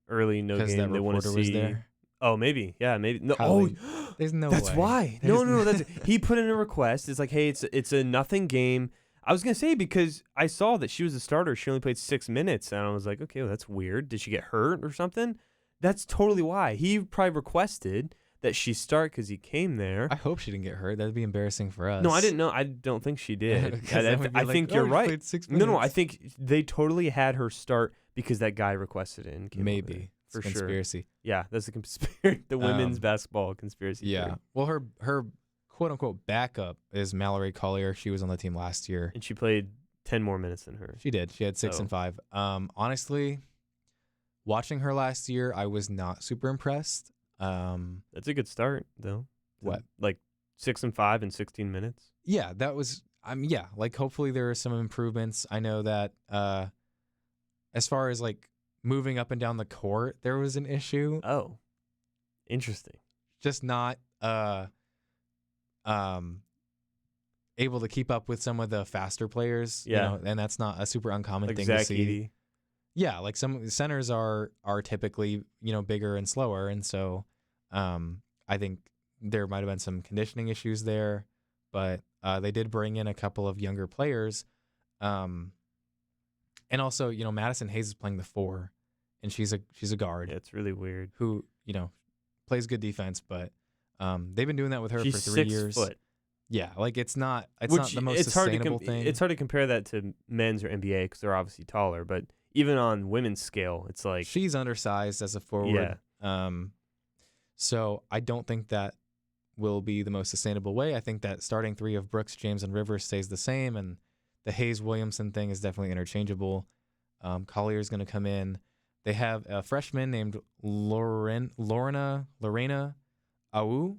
early no because game. that They want to reporter was see. there. Oh, maybe. Yeah, maybe. No. Probably. Oh, There's no that's way. why. There's No. That's he put in a request. It's like, hey, it's a nothing game. I was gonna say because I saw that she was a starter. She only played 6 minutes, and I was like, okay, well, that's weird. Did she get hurt or something? That's totally why. He probably requested that she start because he came there. I hope she didn't get hurt. That'd be embarrassing for us. No, I didn't know. I don't think she did. 'Cause then we'd be I like, think "Oh, you're you right. played 6 No, I minutes." think they totally had her start because that guy requested it. And came over there. Maybe for it's a sure. conspiracy. Yeah, that's the conspiracy. The women's Um, basketball conspiracy. Yeah. theory. Well, her quote unquote backup is Mallory Collier. She was on the team last year. And she played 10 more minutes than her. She did. She had 6 Oh. and 5. Honestly, watching her last year, I was not super impressed. That's a good start, though. What? Like 6 and 5 in 16 minutes. Yeah, that was. Yeah. Like, hopefully there are some improvements. I know that as far as like moving up and down the court, there was an issue. Oh, interesting. Just not able to keep up with some of the faster players. Yeah. You know, and that's not a super uncommon Like thing Zach to see. Edey. Yeah, like some centers are typically, you know, bigger and slower, and so I think there might have been some conditioning issues there, but they did bring in a couple of younger players, and also, you know, Madison Hayes is playing the 4, and she's a guard Yeah, it's really weird. who, you know, plays good defense, but they've been doing that with her She's for 3 6 years. foot. Yeah, like it's not the most it's hard to sustainable thing. It's hard to compare that to men's or NBA because they're obviously taller. But even on women's scale, it's like She's undersized as a forward. Yeah. So I don't think that will be the most sustainable way. I think that starting 3 of Brooks, James, and Rivers stays the same, and the Hayes Williamson thing is definitely interchangeable. Collier is going to come in. They have a freshman named Lorena Awu.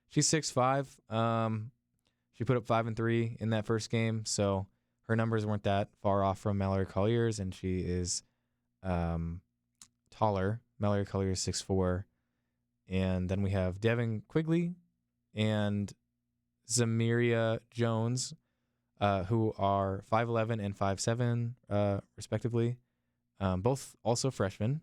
She's 6'5". She put up 5 and 3 in that first game, so her numbers weren't that far off from Mallory Collier's, and she is taller. Mallory Collier is 6'4". And then we have Devin Quigley and Zamiria Jones, who are 5'11" and 5'7", respectively. Both also freshmen.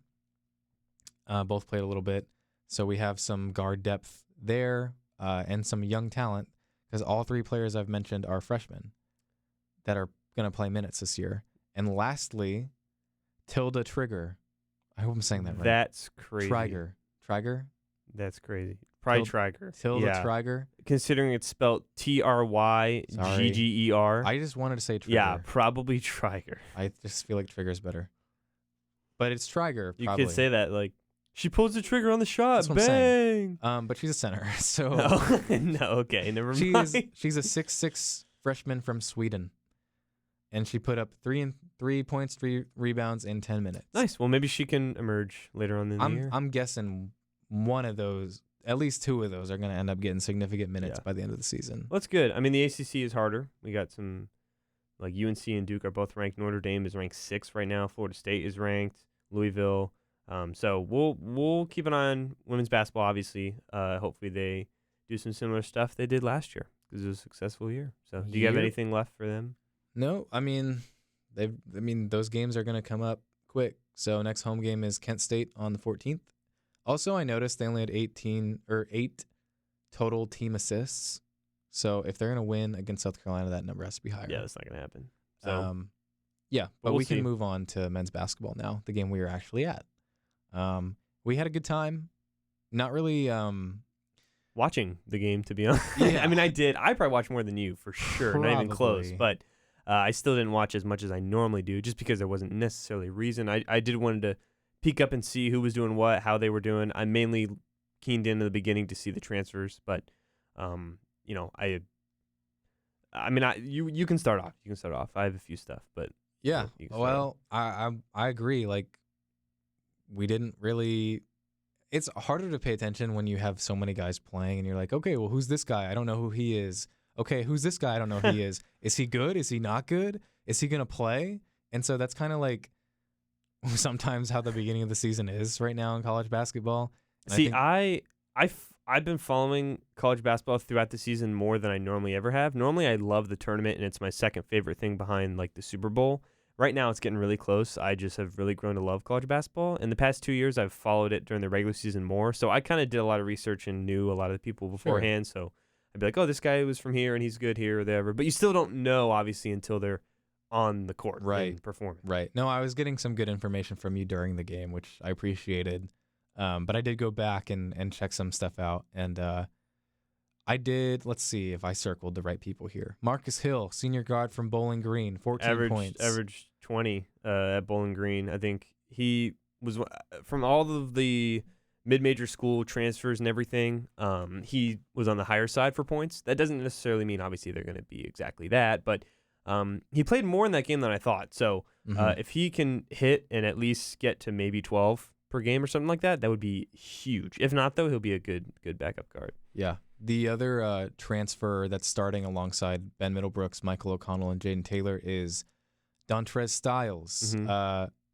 Both played a little bit. So we have some guard depth there and some young talent because all 3 players I've mentioned are freshmen that are going to play minutes this year. And lastly, Tilda Trigger. I hope I'm saying that right. That's crazy. Triger? That's crazy. Probably Triger. Tilda Yeah. Triger? Considering it's spelled Trygger. I just wanted to say Trigger. Yeah, probably Triger. I just feel like Trigger's better. But it's Triger, You probably. could say that like she pulls the trigger on the shot. That's what I'm Bang. saying. But she's a center, so No, okay, never mind. she's a 6'6" freshman from Sweden, and she put up 3 points, 3 rebounds in 10 minutes. Nice. Well, maybe she can emerge later on in the year. I'm guessing one of those, at least 2 of those, are going to end up getting significant minutes Yeah. by the end of the season. Well, that's good. I mean, the ACC is harder. We got some, like UNC and Duke are both ranked. Notre Dame is ranked 6th right now. Florida State is ranked. Louisville. So we'll keep an eye on women's basketball. Obviously, hopefully they do some similar stuff they did last year because it was a successful year. So, do you have Year? anything left for them? No, I mean, those games are going to come up quick. So next home game is Kent State on the 14th. Also, I noticed they only had 8 total team assists. So if they're going to win against South Carolina, that number has to be higher. Yeah, that's not going to happen. So, yeah, but we'll we can see. move on to men's basketball now, the game we were actually at. We had a good time. Not really. Watching the game, to be honest. Yeah. I mean, I did. I probably watched more than you, for sure. Not even close. Probably. But I still didn't watch as much as I normally do, just because there wasn't necessarily a reason. I did wanted to peek up and see who was doing what, how they were doing. I mainly keened in at the beginning to see the transfers, but you know, you can start off. You can start off. I have a few stuff, but Yeah. you can start off. Well, I agree. Like, we didn't really. It's harder to pay attention when you have so many guys playing, and you're like, okay, well, who's this guy? I don't know who he is. Okay, who's this guy? I don't know who he is. Is he good? Is he not good? Is he gonna play? And so that's kind of like sometimes how the beginning of the season is right now in college basketball. And See, I've been following college basketball throughout the season more than I normally ever have. Normally, I love the tournament, and it's my second favorite thing behind like the Super Bowl. Right now, it's getting really close. I just have really grown to love college basketball. In the past 2 years, I've followed it during the regular season more. So I kind of did a lot of research and knew a lot of the people beforehand. So I'd be like, oh, this guy was from here, and he's good here or whatever. But you still don't know, obviously, until they're on the court and performing. Right. No, I was getting some good information from you during the game, which I appreciated. But I did go back and check some stuff out. And I did, let's see if I circled the right people here. Marcus Hill, senior guard from Bowling Green, 14 points. Average 20 at Bowling Green. I think he was, from all of the mid-major school transfers and everything, he was on the higher side for points. That doesn't necessarily mean, obviously, they're going to be exactly that, but he played more in that game than I thought. So if he can hit and at least get to maybe 12 per game or something like that, that would be huge. If not, though, he'll be a good backup guard. Yeah. The other transfer that's starting alongside Ben Middlebrooks, Michael O'Connell, and Jaden Taylor is Dontrez Styles.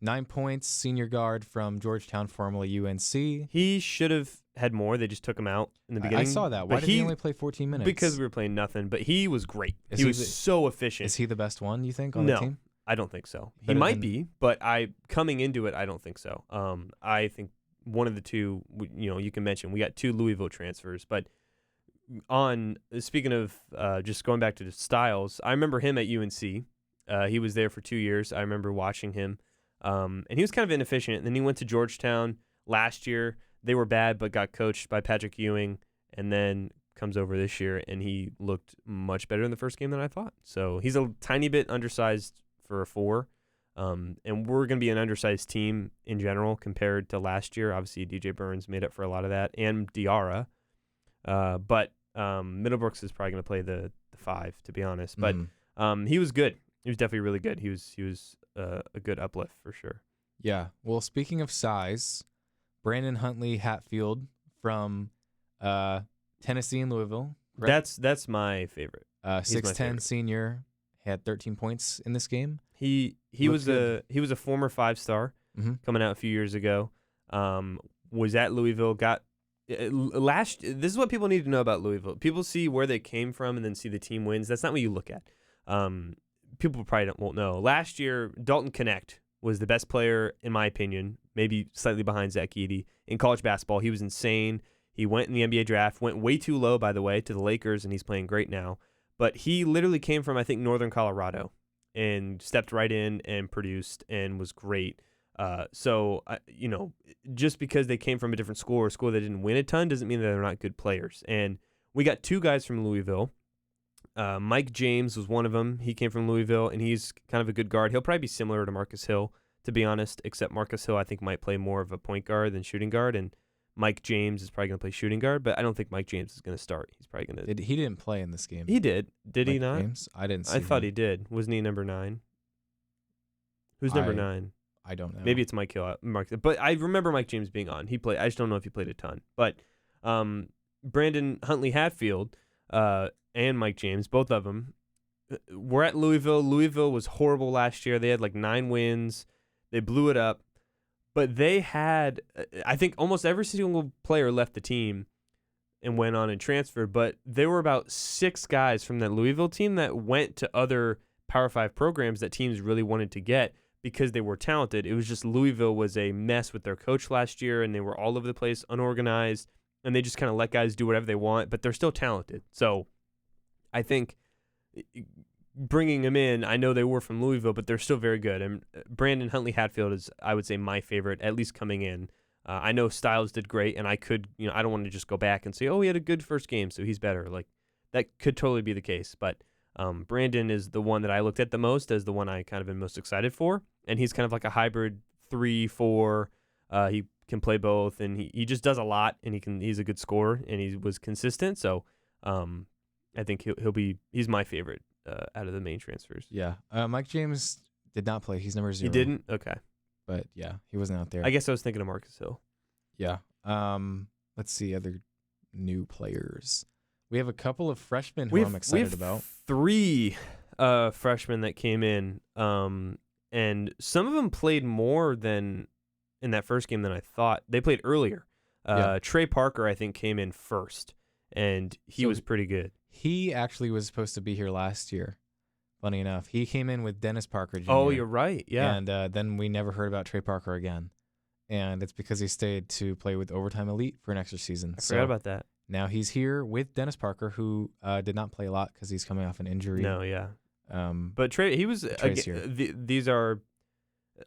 9 points, senior guard from Georgetown, formerly UNC. He should have had more. They just took him out in the beginning. I saw that. Why did he only play 14 minutes? Because we were playing nothing, but he was great. He was so efficient. Is he the best one, you think, on the team? I don't think so. He might be, but coming into it, I don't think so. I think one of the two, you can mention. We got 2 Louisville transfers, but speaking of just going back to the Styles, I remember him at UNC. He was there for 2 years. I remember watching him, and he was kind of inefficient. And then he went to Georgetown last year. They were bad, but got coached by Patrick Ewing, and then comes over this year, and he looked much better in the first game than I thought. So he's a tiny bit undersized for a 4, and we're going to be an undersized team in general compared to last year. Obviously, DJ Burns made up for a lot of that, and Diarra. But Middlebrooks is probably going to play the 5, to be honest. But he was good. He was definitely really good. He was a good uplift for sure. Yeah. Well, speaking of size, Brandon Huntley Hatfield from Tennessee and Louisville. Right? That's my favorite. 6'10" senior, had 13 points in this game. He was a former 5-star coming out a few years ago. Was at Louisville. This is what people need to know about Louisville. People see where they came from and then see the team wins. That's not what you look at. People probably won't know. Last year, Dalton Knecht was the best player, in my opinion, maybe slightly behind Zach Edey, in college basketball. He was insane. He went in the NBA draft, went way too low, by the way, to the Lakers, and he's playing great now. But he literally came from, I think, Northern Colorado and stepped right in and produced and was great. So, just because they came from a different school or a school that didn't win a ton doesn't mean that they're not good players. And we got 2 guys from Louisville. Mike James was one of them. He came from Louisville, and he's kind of a good guard. He'll probably be similar to Marcus Hill, to be honest, except Marcus Hill, I think, might play more of a point guard than shooting guard, and Mike James is probably going to play shooting guard, but I don't think Mike James is going to start. He's probably going to... He didn't play in this game. He did. Did Mike he not? James? I didn't see I thought him. he did. Wasn't he number 9? Who's number 9? I don't know. Maybe it's Mike Hill. But I remember Mike James being on. He played. I just don't know if he played a ton. But Brandon Huntley Hatfield and Mike James, both of them, were at Louisville. Louisville was horrible last year. They had like 9 wins. They blew it up. But they had, I think almost every single player left the team and went on and transferred. But there were about 6 guys from that Louisville team that went to other Power 5 programs that teams really wanted to get because they were talented. It was just Louisville was a mess with their coach last year, and they were all over the place, unorganized, and they just kind of let guys do whatever they want, but they're still talented. So I think bringing them in, I know they were from Louisville, but they're still very good. And Brandon Huntley Hatfield is, I would say, my favorite, at least coming in. I know Styles did great, and I don't want to just go back and say, oh, he had a good first game, so he's better. Like, that could totally be the case. But Brandon is the one that I looked at the most as the one I kind of am most excited for. And he's kind of like a hybrid 3-4. He can play both, and he just does a lot, and he's a good scorer, and he was consistent. So I think he's my favorite out of the main transfers. Yeah. Mike James did not play. He's number 0. He didn't? Okay. But yeah, he wasn't out there. I guess I was thinking of Marcus Hill. Yeah. Let's see other new players. We have a couple of freshmen who I'm excited about. 3 freshmen that came in, and some of them played more than in that first game than I thought. They played earlier. Trey Parker, I think, came in first, and he was pretty good. He actually was supposed to be here last year. Funny enough, he came in with Dennis Parker Jr. Oh, you're right. Yeah. And then we never heard about Trey Parker again. And it's because he stayed to play with Overtime Elite for an extra season. I forgot about that. Now he's here with Dennis Parker, who did not play a lot because he's coming off an injury. No, yeah. But Trey, he was. These are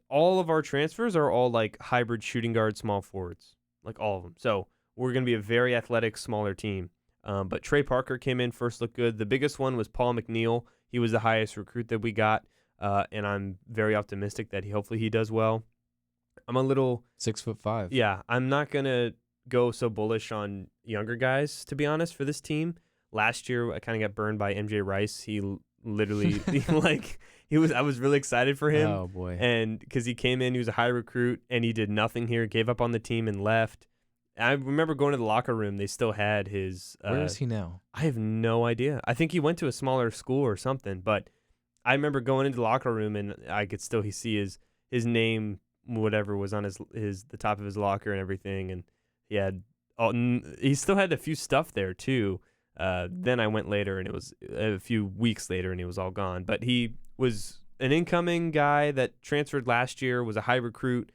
all of our transfers are all like hybrid shooting guard, small forwards, like all of them. So we're going to be a very athletic, smaller team. But Trey Parker came in first, looked good. The biggest one was Paul McNeil. He was the highest recruit that we got, and I'm very optimistic that hopefully he does well. I'm a little 6'5". Yeah, I'm not gonna go so bullish on younger guys, to be honest, for this team. Last year, I kind of got burned by MJ Rice. He literally I was really excited for him. Oh boy! And because he came in, he was a high recruit, and he did nothing here. Gave up on the team and left. I remember going to the locker room. They still had his. Where is he now? I have no idea. I think he went to a smaller school or something. But I remember going into the locker room, and I could still see his name, whatever was on the top of his locker and everything. And he still had a few stuff there too. Then I went later, and it was a few weeks later, and he was all gone. But he was an incoming guy that transferred last year. Was a high recruit.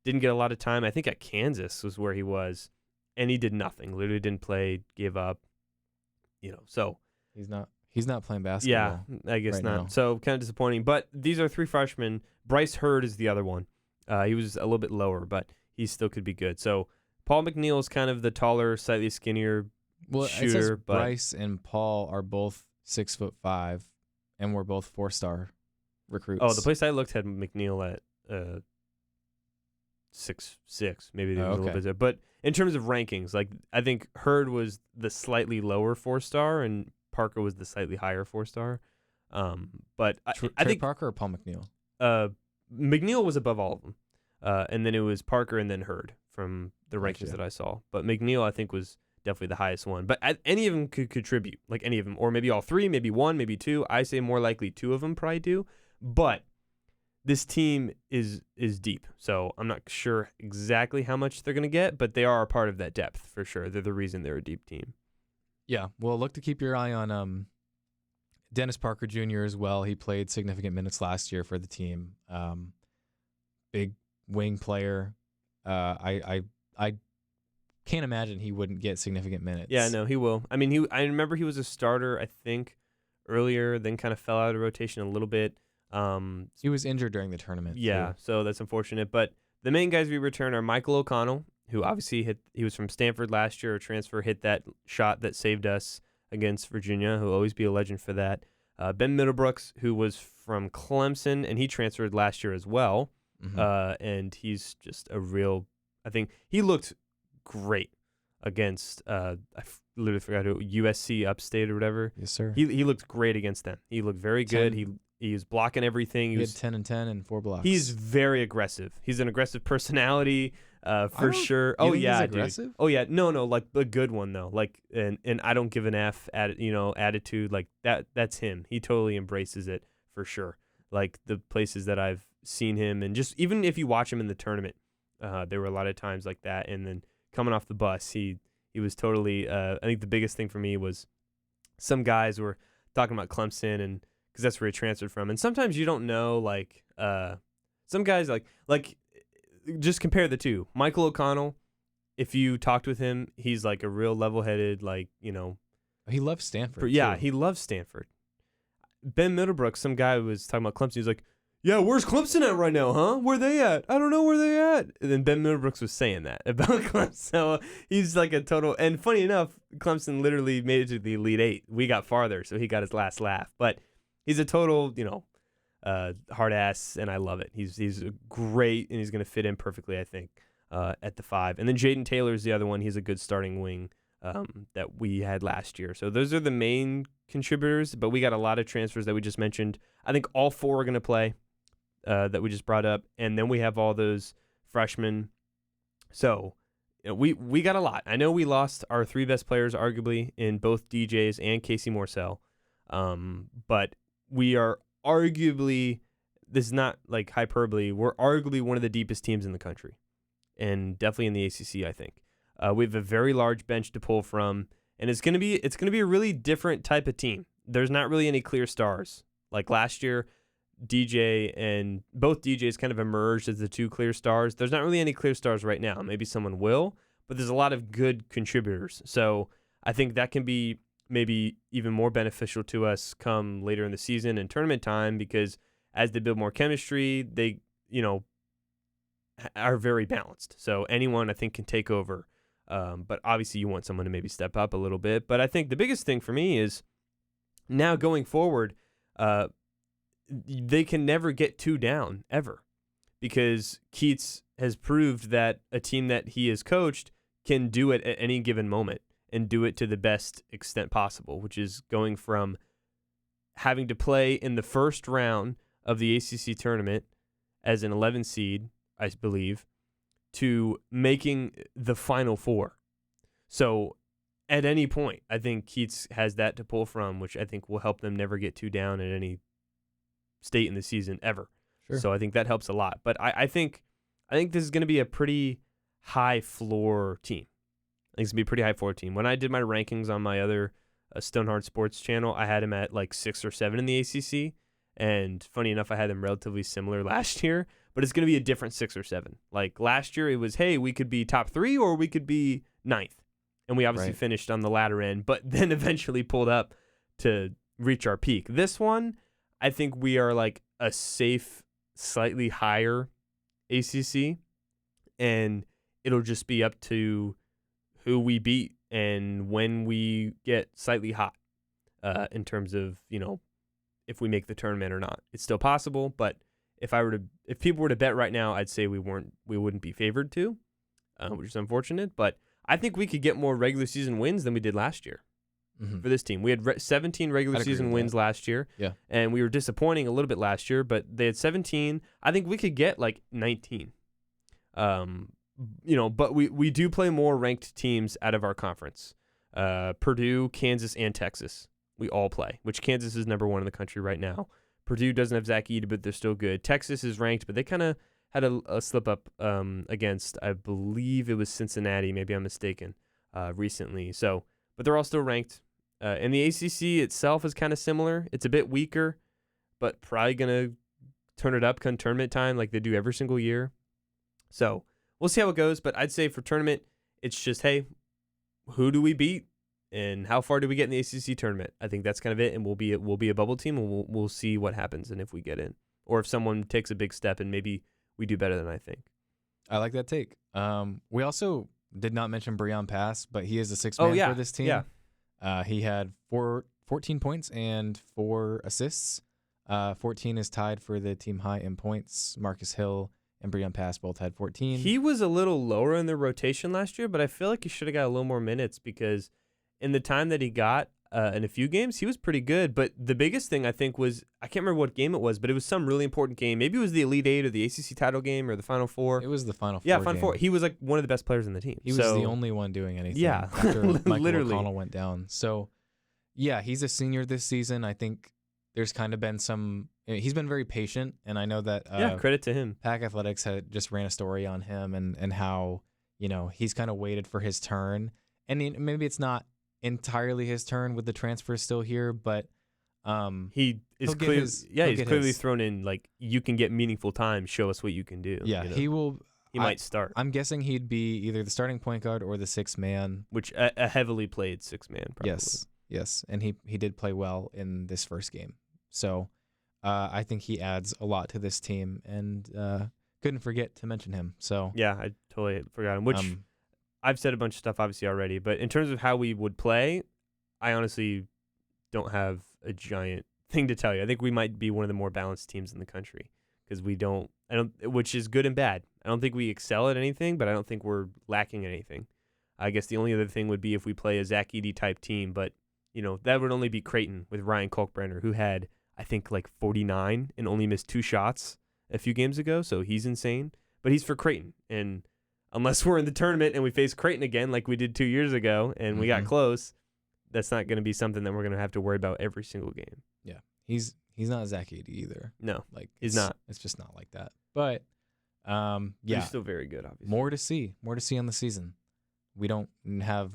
Didn't get a lot of time. I think at Kansas was where he was, and he did nothing. Literally didn't play, gave up. So he's not playing basketball. Yeah, I guess right not. now. So kind of disappointing. But these are 3 freshmen. Bryce Hurd is the other one. He was a little bit lower, but he still could be good. So Paul McNeil is kind of the taller, slightly skinnier shooter. It says but Bryce and Paul are both 6'5", and we're both 4-star recruits. Oh, the place I looked had McNeil at 6'6", maybe a little bit there. But in terms of rankings, like I think Hurd was the slightly lower 4-star, and Parker was the slightly higher 4-star. But I think Parker or Paul McNeil. McNeil was above all of them, and then it was Parker and then Hurd from the rankings that I saw. But McNeil, I think, was definitely the highest one. But any of them could contribute, like any of them, or maybe all 3, maybe 1, maybe 2. I say more likely 2 of them probably do. But this team is deep, so I'm not sure exactly how much they're going to get, but they are a part of that depth for sure. They're the reason they're a deep team. Yeah, well, look to keep your eye on Dennis Parker Jr. as well. He played significant minutes last year for the team. Big wing player. I can't imagine he wouldn't get significant minutes. Yeah, no, he will. I mean, I remember he was a starter, I think, earlier, then kind of fell out of rotation a little bit. He was injured during the tournament. Yeah, too. so that's unfortunate. But the main guys we return are Michael O'Connell, who obviously he was from Stanford last year, a transfer, hit that shot that saved us against Virginia. He'll always be a legend for that. Ben Middlebrooks, who was from Clemson, and he transferred last year as well. Mm-hmm. And he's just a real, I think he looked great against, I literally forgot who, USC Upstate or whatever. Yes, sir. He looked great against them. He looked very good. He was blocking everything. He had 10 and 10 and 4 blocks. He's very aggressive. He's an aggressive personality, for sure. Oh yeah, dude. Oh yeah, no, like a good one though. Like and I don't give an F attitude like that. That's him. He totally embraces it for sure. Like the places that I've seen him, and just even if you watch him in the tournament, there were a lot of times like that. And then coming off the bus, he was totally. I think the biggest thing for me was some guys were talking about Clemson and because that's where he transferred from. And sometimes you don't know, like some guys like just compare the two. Michael O'Connell, if you talked with him, he's like a real level-headed, like, He loves Stanford. yeah, too. he loves Stanford. Ben Middlebrook, some guy was talking about Clemson. He's like, yeah, where's Clemson at right now, huh? Where they at? I don't know where they at. And then Ben Middlebrooks was saying that about Clemson. So he's like a total. And funny enough, Clemson literally made it to the Elite Eight. We got farther, so he got his last laugh. But he's a total, hard ass, and I love it. He's great, and he's going to fit in perfectly, I think, at the 5. And then Jaden Taylor's the other one. He's a good starting wing that we had last year. So those are the main contributors, but we got a lot of transfers that we just mentioned. I think all 4 are going to play. That we just brought up, and then we have all those freshmen. So we got a lot. I know we lost our 3 best players, arguably, in both DJs and Casey Morcell, but we are arguably, this is not like hyperbole, we're arguably one of the deepest teams in the country, and definitely in the ACC, I think. We have a very large bench to pull from, and it's gonna be a really different type of team. There's not really any clear stars. Like last year, DJ and both DJs kind of emerged as the 2 clear stars. There's not really any clear stars right now. Maybe someone will, but there's a lot of good contributors. So I think that can be maybe even more beneficial to us come later in the season and tournament time, because as they build more chemistry, they, are very balanced. So anyone, I think, can take over. But obviously you want someone to maybe step up a little bit. But I think the biggest thing for me is now going forward, they can never get 2 down, ever, because Keats has proved that a team that he has coached can do it at any given moment and do it to the best extent possible, which is going from having to play in the first round of the ACC tournament as an 11 seed, I believe, to making the Final 4. So at any point, I think Keats has that to pull from, which I think will help them never get 2 down at any state in the season ever. Sure. So I think that helps a lot. But I think this is going to be a pretty high floor team. I think it's going to be a pretty high floor team. When I did my rankings on my other Stonehard Sports channel, I had them at like 6 or 7 in the ACC. And funny enough, I had them relatively similar last year. But it's going to be a different 6 or 7. Like last year, it was, hey, we could be top 3 or we could be 9th. And we obviously finished on the latter end, but then eventually pulled up to reach our peak. This one, I think we are like a safe, slightly higher ACC, and it'll just be up to who we beat and when we get slightly hot in terms of, if we make the tournament or not. It's still possible, but if people were to bet right now, I'd say we wouldn't be favored to, which is unfortunate, but I think we could get more regular season wins than we did last year. For this team. We had 17 regular season wins last year. Yeah. And we were disappointing a little bit last year, but they had 17. I think we could get like 19. But we do play more ranked teams out of our conference. Purdue, Kansas, and Texas. We all play, which Kansas is number 1 in the country right now. Purdue doesn't have Zach Edey, but they're still good. Texas is ranked, but they kind of had a slip up against, I believe it was Cincinnati, maybe I'm mistaken, recently. So, but they're all still ranked. And the ACC itself is kind of similar. It's a bit weaker, but probably going to turn it up come tournament time like they do every single year. So we'll see how it goes. But I'd say for tournament, it's just, hey, who do we beat and how far do we get in the ACC tournament? I think that's kind of it. And we'll be a bubble team, and we'll see what happens and if we get in. Or if someone takes a big step and maybe we do better than I think. I like that take. We also did not mention Breon Pass, but he is the 6th man for this team. Yeah. He had 14 points and 4 assists. 14 is tied for the team high in points. Marcus Hill and Breon Pass both had 14. He was a little lower in the rotation last year, but I feel like he should have got a little more minutes because in the time that he got in a few games, he was pretty good. But the biggest thing I think was, I can't remember what game it was, but it was some really important game. Maybe it was the Elite Eight or the ACC title game or the Final Four. It was the Final Four. Yeah, Final Four. He was like one of the best players in the team. He was the only one doing anything. Yeah, after Michael literally. O'Connell went down. So, yeah, he's a senior this season. I think there's kind of been he's been very patient, and I know that credit to him. Pack Athletics had just ran a story on him and how he's kind of waited for his turn, and maybe it's not entirely his turn with the transfer still here, but He is he'll get clearly, his- yeah, he'll he's get clearly his- thrown in like you can get meaningful time. Show us what you can do. Yeah, you know? he will. He might start, I'm guessing he'd be either the starting point guard or the sixth man. which a heavily played 6-man. Probably. Yes, and he did play well in this first game. So I think he adds a lot to this team, and couldn't forget to mention him. So Yeah, I totally forgot him. Which I've said a bunch of stuff obviously already, but in terms of how we would play, I honestly don't have a giant thing to tell you. I think we might be one of the more balanced teams in the country because which is good and bad. I don't think we excel at anything, but I don't think we're lacking anything. I guess the only other thing would be if we play a Zach Edey type team, but that would only be Creighton with Ryan Kalkbrenner, who had I think like 49 and only missed 2 shots a few games ago, so he's insane. But he's for Creighton, and unless we're in the tournament and we face Creighton again like we did 2 years ago and we got close, that's not going to be something that we're going to have to worry about every single game. Yeah, he's not Zach Edey either. No, like he's not. It's just not like that. But But yeah, he's still very good. Obviously, more to see on the season. We don't have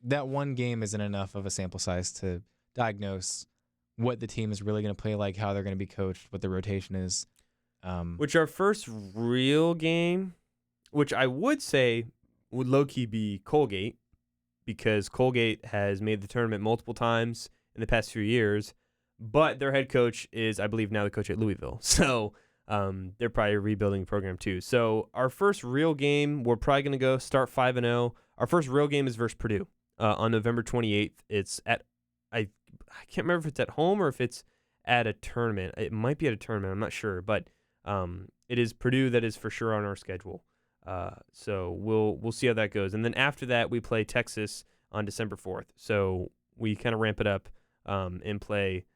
that one game isn't enough of a sample size to diagnose what the team is really going to play like, how they're going to be coached, what the rotation is. Which our first real game, which I would say would low-key be Colgate, because Colgate has made the tournament multiple times in the past few years, but their head coach is, I believe, now the coach at Louisville. So they're probably a rebuilding program too. So our first real game, we're probably going to go start 5-0. Our first real game is versus Purdue on November 28th. It's at, I can't remember if it's at home or if it's at a tournament. It might be at a tournament. I'm not sure, but it is Purdue that is for sure on our schedule. So we'll see how that goes. And then after that, we play Texas on December 4th. So we kind of ramp it up and play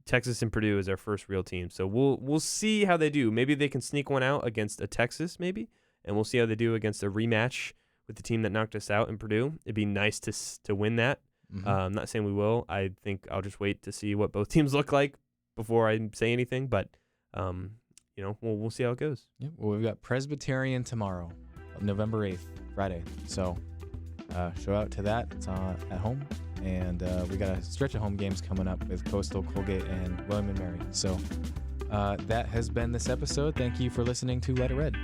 Texas and Purdue as our first real team. So we'll see how they do. Maybe they can sneak one out against a Texas, maybe, and we'll see how they do against a rematch with the team that knocked us out in Purdue. It'd be nice to win that. I'm not saying we will. I think I'll just wait to see what both teams look like before I say anything. But we'll see how it goes. Yeah, well, we've got Presbyterian tomorrow, November 8th, Friday. So show out to that. It's at home. And we got a stretch of home games coming up with Coastal, Colgate, and William & Mary. So that has been this episode. Thank you for listening to Let It Red.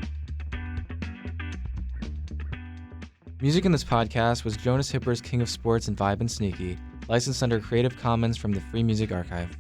Music in this podcast was Jonas Hipper's King of Sports and Vibe and Sneaky, licensed under Creative Commons from the Free Music Archive.